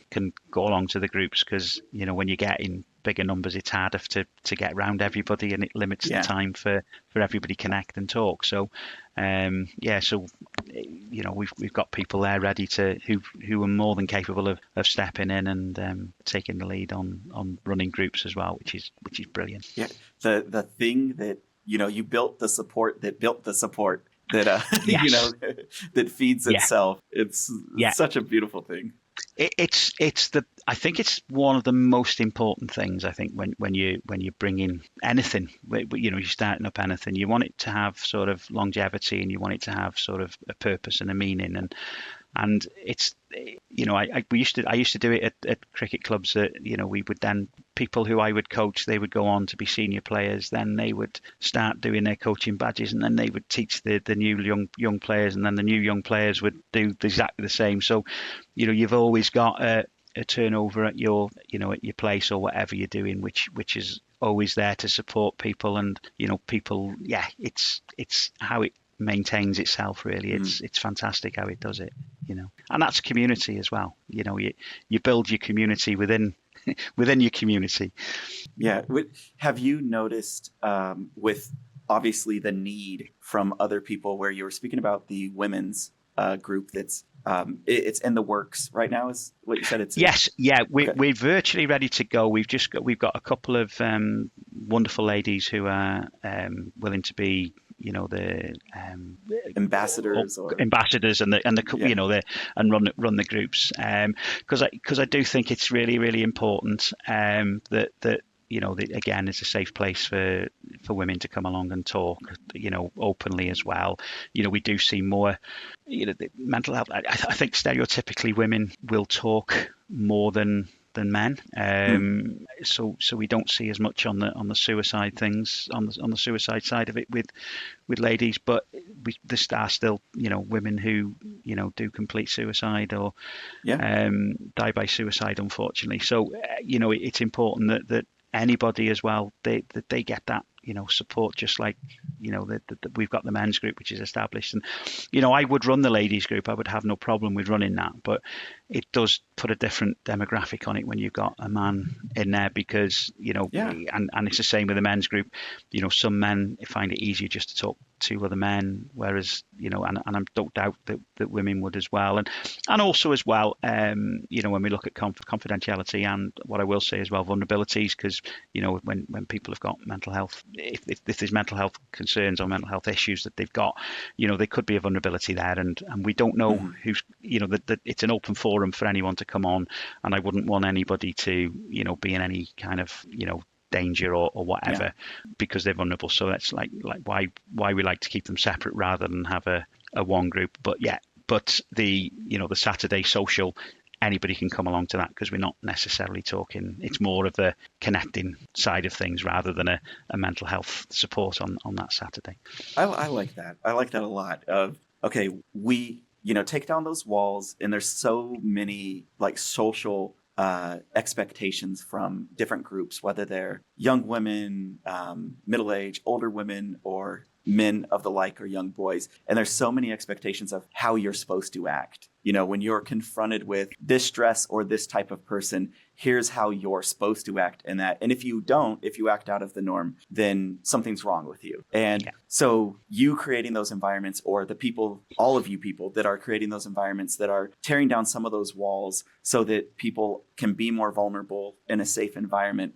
go along to the groups, because when you get in bigger numbers, it's harder to get around everybody, and it limits the time for everybody connect and talk. So so we've got people there ready to who are more than capable of stepping in and taking the lead on running groups as well, which is brilliant.
Yeah, the thing that you built the support that built the support that that feeds itself. It's such a beautiful thing.
I think it's one of the most important things. I think when you bring in anything, you're starting up anything, you want it to have sort of longevity, and you want it to have sort of a purpose and a meaning. And it's I used to do it at cricket clubs. That we would then, people who I would coach, they would go on to be senior players. Then they would start doing their coaching badges, and then they would teach the new young players, and then the new young players would do exactly the same. So you've always got a turnover at your at your place or whatever you're doing, which is always there to support people. And people, it's how it maintains itself, really. It's fantastic how it does it, and that's community as well. You build your community within your community.
Yeah. Have you noticed with obviously the need from other people, where you were speaking about the women's group that's it's in the works right now, is what you said? We're virtually ready to go. We've got a couple of wonderful ladies who are willing to be the ambassadors and run the groups, because I do think it's really, really important that
again, it's a safe place for women to come along and talk, openly as well. We do see more, the mental health. I think stereotypically women will talk more than men. So we don't see as much on the suicide things, on the suicide side of it with ladies, but there are still women who do complete suicide or die by suicide, unfortunately. So it's important that anybody as well, that they get that support, just like that we've got the men's group, which is established. And I would run the ladies group. I would have no problem with running that, but it does put a different demographic on it when you've got a man in there, because and it's the same with the men's group. Some men find it easier just to talk to other men, whereas and I don't doubt that women would as well. And also as well, when we look at confidentiality, and what I will say as well, vulnerabilities, because when people have got mental health, if there's mental health concerns or mental health issues that they've got, there could be a vulnerability there, and we don't know who's that it's an open forum for anyone to come on, and I wouldn't want anybody to be in any kind of danger or whatever because they're vulnerable. So that's like why we like to keep them separate rather than have a one group. But the the Saturday social, anybody can come along to that, because we're not necessarily talking, it's more of the connecting side of things rather than a mental health support on that Saturday.
I like that. I like that a lot. Okay, we take down those walls, and there's so many like social expectations from different groups, whether they're young women, middle-aged, older women, or men of the like, or young boys. And there's so many expectations of how you're supposed to act. When you're confronted with this dress or this type of person, here's how you're supposed to act in that. And if you act out of the norm, then something's wrong with you. And so you creating those environments, or the people, all of you people that are creating those environments that are tearing down some of those walls so that people can be more vulnerable in a safe environment.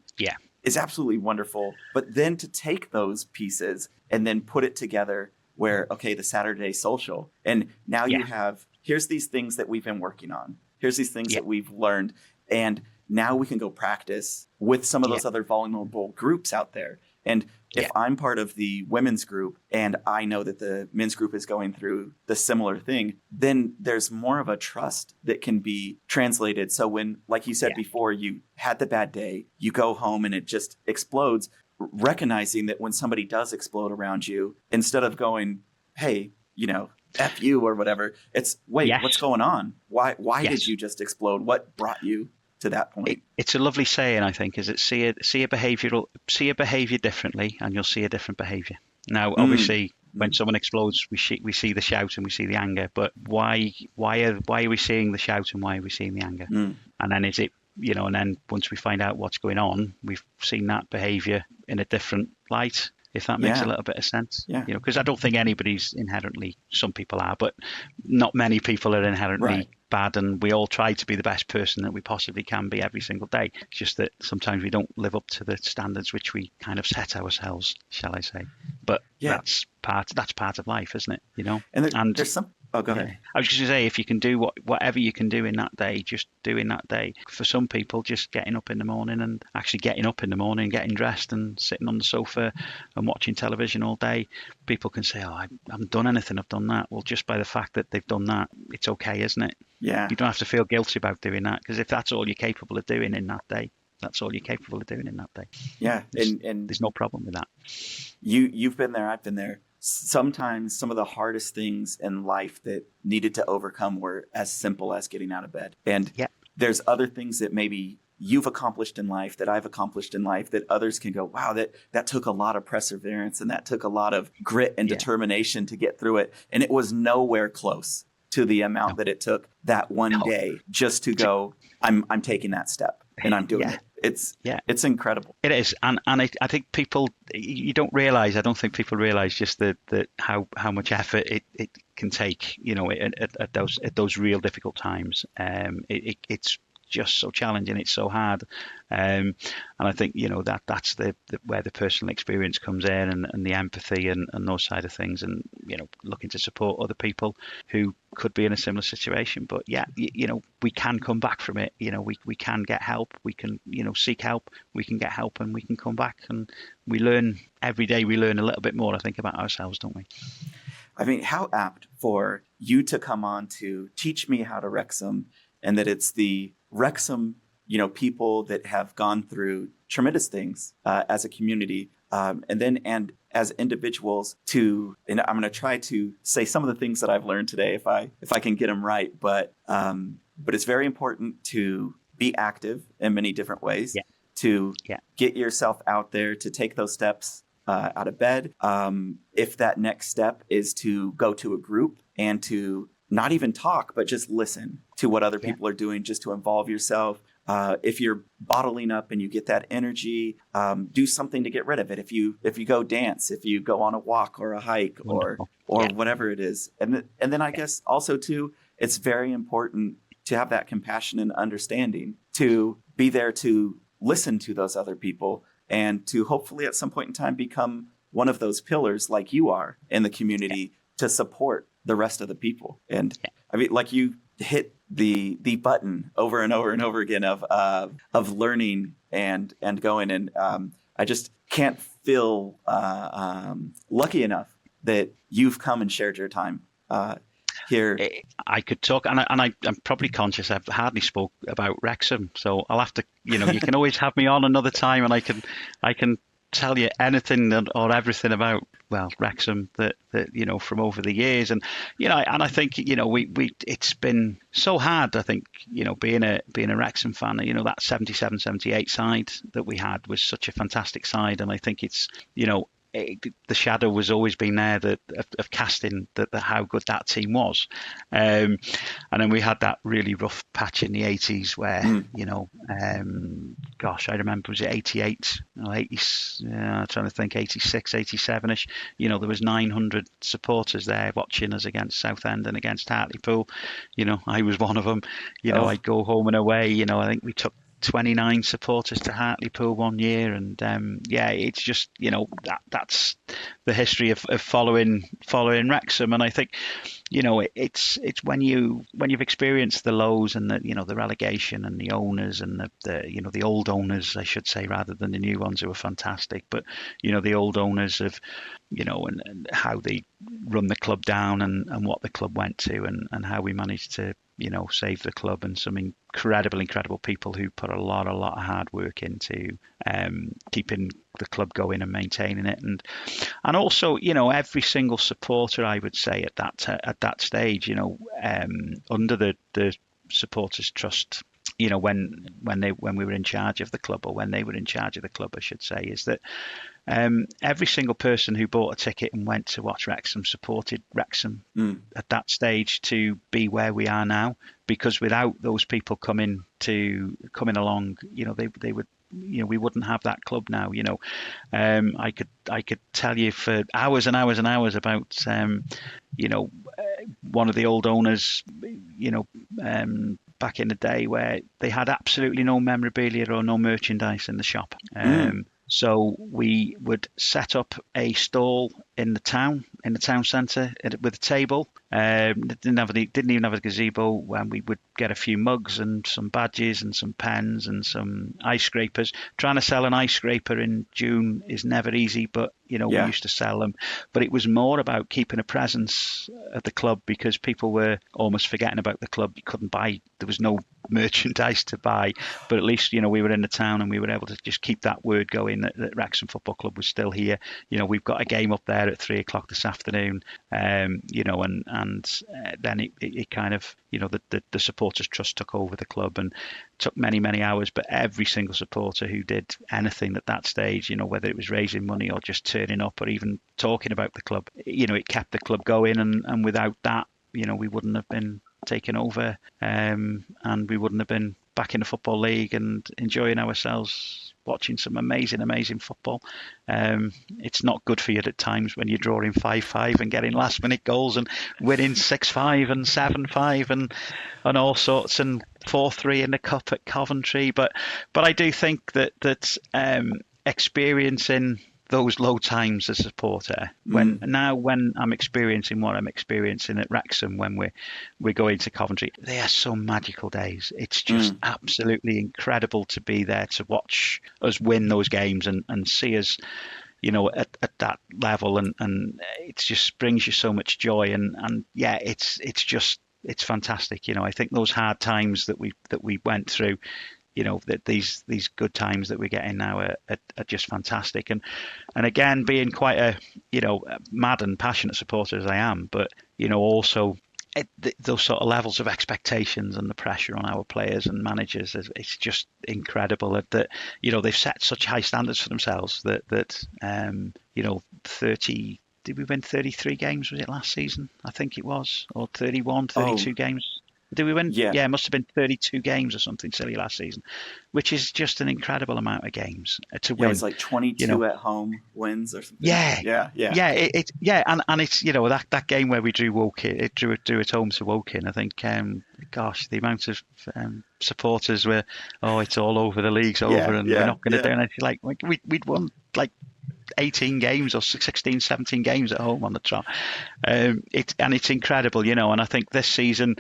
Is absolutely wonderful. But then to take those pieces and then put it together where, okay, the Saturday social, and now you have, here's these things that we've been working on. Here's these things that we've learned. And now we can go practice with some of those other vulnerable groups out there. And if I'm part of the women's group and I know that the men's group is going through the similar thing, then there's more of a trust that can be translated. So when, like you said before, you had the bad day, you go home and it just explodes, recognizing that when somebody does explode around you, instead of going, hey, F you or whatever, it's, wait, what's going on? Why did you just explode? What brought you to that point?
It's a lovely saying, I think, is it see a behavior differently and you'll see a different behavior. Now, obviously, when someone explodes, we see the shout and we see the anger, but why are we seeing the shout and why are we seeing the anger? And then is it, and then once we find out what's going on, we've seen that behavior in a different light, if that makes a little bit of sense. Because I don't think anybody's inherently, some people are, but not many people are inherently bad, and we all try to be the best person that we possibly can be every single day. It's just that sometimes we don't live up to the standards which we kind of set ourselves, shall I say. But that's part of life, isn't it? And there's some. Oh, go ahead. I was just going to say, if you can do whatever you can do in that day, just do in that day. For some people, just getting up in the morning, getting dressed and sitting on the sofa and watching television all day, people can say, oh, I haven't done anything, I've done that. Well, just by the fact that they've done that, it's okay, isn't it?
Yeah. You
don't have to feel guilty about doing that, because if that's all you're capable of doing in that day, that's all you're capable of doing in that day.
Yeah. And
there's no problem with that.
You've been there, I've been there. Sometimes some of the hardest things in life that needed to overcome were as simple as getting out of bed. And there's other things that maybe you've accomplished in life, that I've accomplished in life, that others can go, wow, that took a lot of perseverance and that took a lot of grit and determination to get through it. And it was nowhere close to the amount that it took that one day just to go, I'm taking that step and I'm doing it. It's incredible.
It is, and I think people, I don't think people realize just that how much effort it can take, at those real difficult times. It's just so challenging. It's so hard. And I think, that's where the personal experience comes in, and the empathy and those side of things, and, looking to support other people who could be in a similar situation. But yeah, we can come back from it. We can get help. We can, seek help. We can get help, and we can come back, and we learn every day. We learn a little bit more, I think, about ourselves, don't we?
I mean, how apt for you to come on to teach me how to Wrexham, and that it's the Wrexham, people that have gone through tremendous things as a community, and as individuals and I'm going to try to say some of the things that I've learned today if I can get them right, but it's very important to be active in many different ways, to get yourself out there, to take those steps out of bed. If that next step is to go to a group and to not even talk, but just listen to what other people are doing, just to involve yourself. If you're bottling up and you get that energy, do something to get rid of it. If you go dance, if you go on a walk or a hike, or whatever it is. And then I guess also too, it's very important to have that compassion and understanding, to be there to listen to those other people, and to hopefully at some point in time become one of those pillars like you are in the community to support the rest of the people. And I mean, like, you hit the button over and over and over again of learning and going. And I just can't feel lucky enough that you've come and shared your time here.
I could talk, and I'm probably conscious I've hardly spoke about Wrexham, so I'll have to, you can always have me on another time, and I can tell you anything or everything about, well, Wrexham that from over the years. And and I think we it's been so hard, I think, being a Wrexham fan. That 77-78 side that we had was such a fantastic side, and I think it's the shadow was always been there of casting how good that team was, and then we had that really rough patch in the 80s where gosh, I remember, was it 88 or 80? I'm trying to think, 86, 87ish. There was 900 supporters there watching us against Southend and against Hartlepool. I was one of them. I'd go home and away. I think we took 29 supporters to Hartlepool one year, and it's just that's the history of following Wrexham. And I think it's when you've experienced the lows and the relegation and the owners and the old owners, I should say, rather than the new ones who are fantastic, but the old owners of and how they run the club down, and what the club went to, and how we managed to save the club, and some incredible people who put a lot of hard work into keeping the club going and maintaining it, and also every single supporter, I would say, at that stage, under the supporters trust, when we were in charge of the club, or when they were in charge of the club, I should say, is that every single person who bought a ticket and went to watch Wrexham supported Wrexham at that stage to be where we are now. Because without those people coming along, they would, we wouldn't have that club now. I could tell you for hours and hours and hours about one of the old owners, back in the day, where they had absolutely no memorabilia or no merchandise in the shop. So we would set up a stall in the town centre with a table. Didn't even have a gazebo, when we would get a few mugs and some badges and some pens and some ice scrapers. Trying to sell an ice scraper in June is never easy, but we used to sell them. But it was more about keeping a presence at the club, because people were almost forgetting about the club. You couldn't buy, there was no merchandise to buy, but at least we were in the town, and we were able to just keep that word going that Wrexham Football Club was still here. We've got a game up there at 3:00 this afternoon, and then it kind of, the supporters trust took over the club, and took many hours. But every single supporter who did anything at that stage, whether it was raising money or just turning up or even talking about the club, it kept the club going, and without that, we wouldn't have been taken over, and we wouldn't have been back in the Football League and enjoying ourselves watching some amazing football. It's not good for you at times when you're drawing 5-5 and getting last minute goals and winning 6-5 and 7-5 and all sorts, and 4-3 in the cup at Coventry. But I do think that experiencing those low times as a supporter, when I'm experiencing what I'm experiencing at Wrexham, when we're going to Coventry, they are so magical days. It's just absolutely incredible to be there to watch us win those games and see us, at that level, and it just brings you so much joy, and yeah, it's fantastic. I think those hard times that we went through, that these good times that we're getting now are just fantastic. And again, being quite a mad and passionate supporter as I am, but also those sort of levels of expectations and the pressure on our players and managers, it's just incredible that they've set such high standards for themselves that 30. Did we win 33 games? Was it last season? I think it was, or 32 games. Did we win? Yeah, it must have been 32 games or something silly last season, which is just an incredible amount of games to win.
Yeah, it's like 22 at home wins or something.
Yeah. And it's that game where we drew Woking, drew it home to Woking. I think, the amount of supporters were, it's all over, the league's over, and we're not going to do anything. Like we'd won like 18 games or 16, 17 games at home on the trot. It's incredible, and I think this season,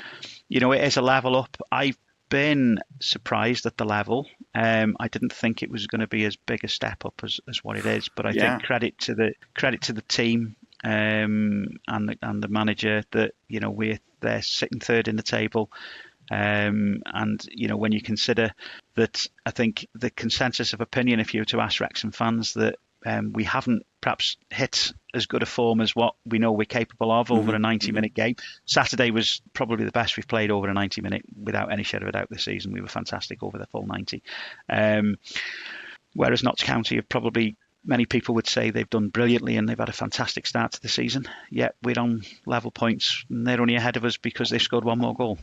it is a level up. I've been surprised at the level. I didn't think it was going to be as big a step up as what it is, but I think credit to the team and the manager that they're sitting third in the table. And when you consider that, I think the consensus of opinion, if you were to ask Wrexham fans, that we haven't perhaps hit as good a form as what we know we're capable of over a 90-minute game. Saturday was probably the best we've played over a 90-minute, without any shadow of a doubt, this season. We were fantastic over the full 90. Whereas Notts County have probably, many people would say they've done brilliantly and they've had a fantastic start to the season. Yet we're on level points and they're only ahead of us because they've scored one more goal.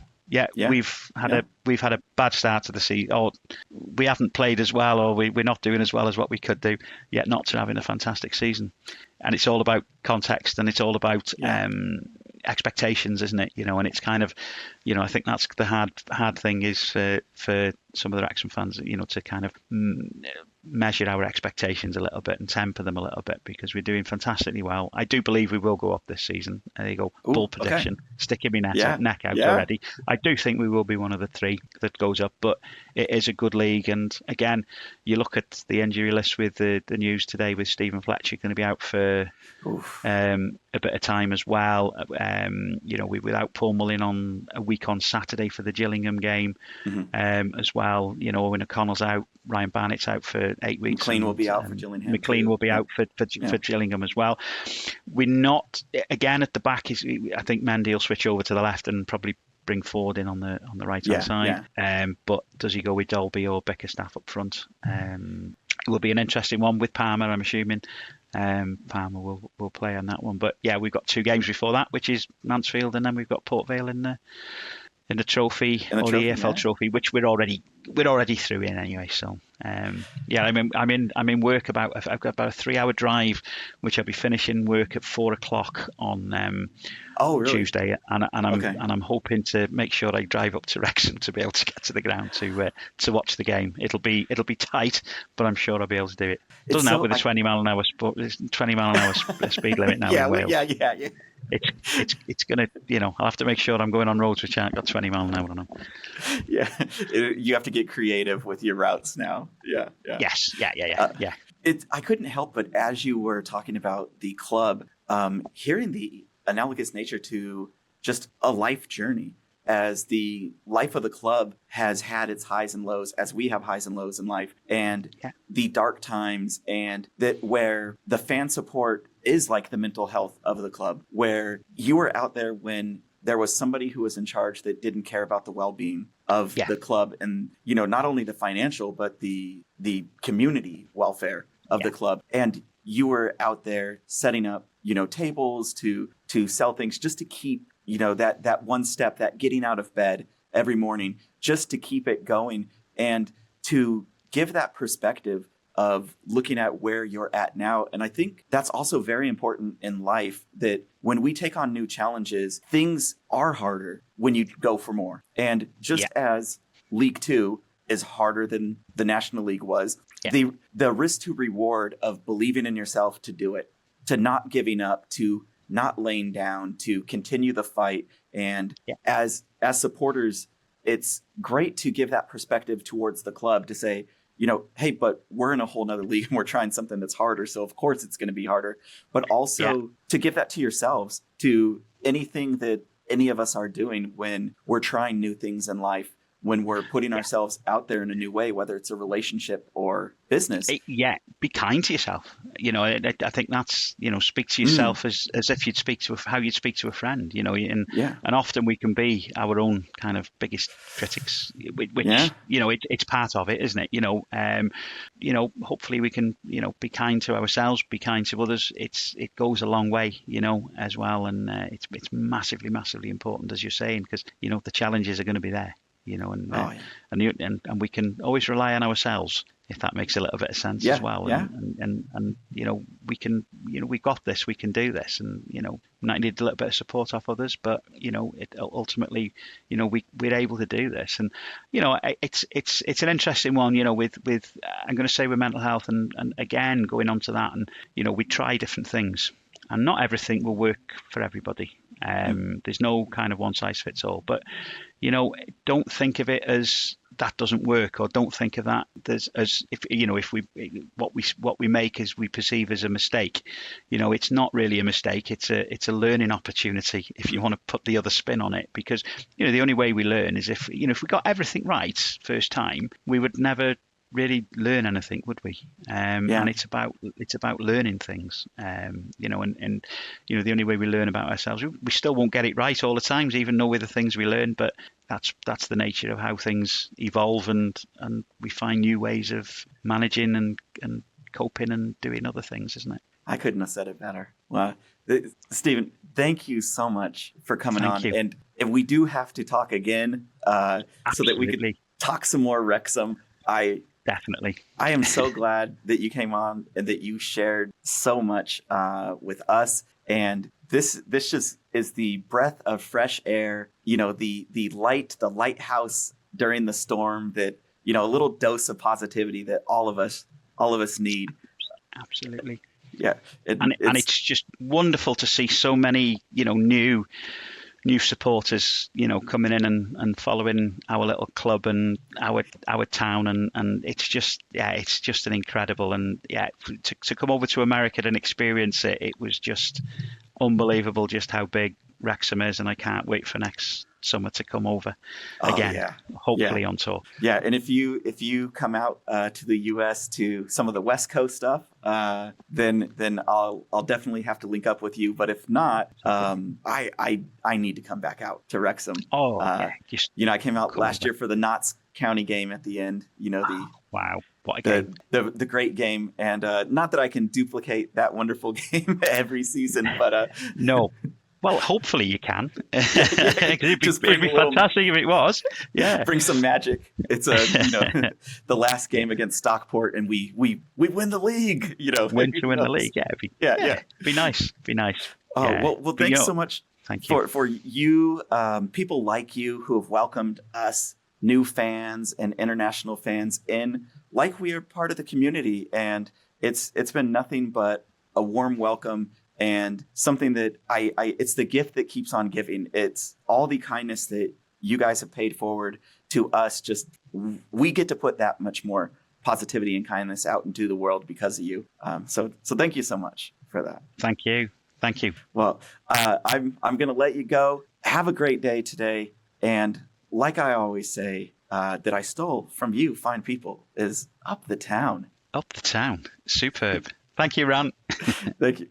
We've had a bad start to the season, or we haven't played as well, or we're not doing as well as what we could do. Yet Notts are having a fantastic season, and it's all about context and it's all about expectations, isn't it? And it's kind of, I think that's the hard thing is for some of the Wrexham fans, to kind of measure our expectations a little bit and temper them a little bit, because we're doing fantastically well. I do believe we will go up this season. There you go, bold prediction, sticking my neck out already. I do think we will be one of the three that goes up, but it is a good league. And again, you look at the injury list with the news today with Stephen Fletcher going to be out for a bit of time as well. We without Paul Mullin on a week on Saturday for the Gillingham game as well. Owen O'Connell's out, Ryan Barnett's out for 8 weeks.
McLean will be out for Gillingham.
McLean will be out for Gillingham as well. We're not, again, at the back, I think Mendy will switch over to the left and probably bring Ford in on the right hand side. But does he go with Dolby or Bickerstaff up front? It will be an interesting one with Palmer, I'm assuming. Palmer will play on that one. But yeah, we've got 2 games before that, which is Mansfield, and then we've got Port Vale in the trophy, the EFL trophy, which we're already through in anyway. So I'm in work I've got about a 3-hour drive, which I'll be finishing work at 4:00 on Tuesday, and I'm hoping to make sure I drive up to Wrexham to be able to get to the ground to watch the game. It'll be tight, but I'm sure I'll be able to do it. Doesn't help with the 20 mile an hour speed limit now in Wales. Yeah. It's gonna, I'll have to make sure I'm going on roads which aren't got 20 mile an hour on them.
Yeah, you have to get creative with your routes now. Yeah.
Yes. Yeah.
I couldn't help but, as you were talking about the club, hearing the analogous nature to just a life journey, as the life of the club has had its highs and lows, as we have highs and lows in life, and the dark times, and that where the fan support is like the mental health of the club, where you were out there when there was somebody who was in charge that didn't care about the well-being of the club, and not only the financial but the community welfare of the club, and you were out there setting up tables to sell things just to keep that one step, that getting out of bed every morning just to keep it going, and to give that perspective of looking at where you're at now. And I think that's also very important in life, that when we take on new challenges, things are harder when you go for more. And just as League Two is harder than the National League was, the risk to reward of believing in yourself to do it, to not giving up, to not laying down, to continue the fight. And as supporters, it's great to give that perspective towards the club to say, hey, but we're in a whole nother league and we're trying something that's harder. So of course it's going to be harder, but also to give that to yourselves, to anything that any of us are doing when we're trying new things in life, when we're putting ourselves out there in a new way, whether it's a relationship or business.
Be kind to yourself. I think that's, speak to yourself as if you'd speak to how you'd speak to a friend, and often we can be our own kind of biggest critics, which, it's part of it, isn't it? Hopefully we can, be kind to ourselves, be kind to others. It goes a long way, as well. And it's massively, massively important, as you're saying, because, the challenges are going to be there. And we can always rely on ourselves, if that makes a little bit of sense as well. And we can, we got this, we can do this, and we might need a little bit of support off others, but it ultimately, we're able to do this. And it's an interesting one, with I'm going to say with mental health, and again going on to that, and we try different things, and not everything will work for everybody. There's no kind of one size fits all, but don't think of it as that doesn't work, or don't think of that as if what we make as we perceive as a mistake. It's not really a mistake. It's a learning opportunity, if you want to put the other spin on it, because the only way we learn is if we got everything right first time, we would never really learn anything, would we? And it's about learning things, and the only way we learn about ourselves, we still won't get it right all the times, even though with the things we learn, but that's the nature of how things evolve, and we find new ways of managing and coping and doing other things, isn't it?
I couldn't have said it better. Well, Stephen, thank you so much for coming on. And we do have to talk again, so that we could talk some more Wrexham.
Definitely.
I am so glad that you came on and that you shared so much with us. And this just is the breath of fresh air, the light, the lighthouse during the storm, that, a little dose of positivity that all of us need.
Absolutely.
Yeah.
And it's just wonderful to see so many, new supporters, coming in and following our little club and our town, and it's just an incredible, and to come over to America and experience it, it was just unbelievable just how big Wrexham is, and I can't wait for next summer to come over again, hopefully on tour.
Yeah, and if you come out to the US to some of the West Coast stuff, then I'll definitely have to link up with you. But if not, I need to come back out to Wrexham. I came out last year for the Notts County game at the end.
Wow, what a game!
The great game, and not that I can duplicate that wonderful game every season, but
no. Well, hopefully you can. It'd be fantastic if it was. Yeah,
bring some magic. It's the last game against Stockport, and we win the league.
Win the league. Yeah, be nice.
Oh well, thanks so much.
Thank you
for you, people like you who have welcomed us, new fans and international fans, in like we are part of the community, and it's been nothing but a warm welcome. And something that it's the gift that keeps on giving. It's all the kindness that you guys have paid forward to us. Just, we get to put that much more positivity and kindness out into the world because of you. So thank you so much for that.
Thank you.
Well, I'm going to let you go. Have a great day today. And like I always say, that I stole from you, fine people, is up the town.
Up the town. Superb. Thank you, Ron.
Thank you.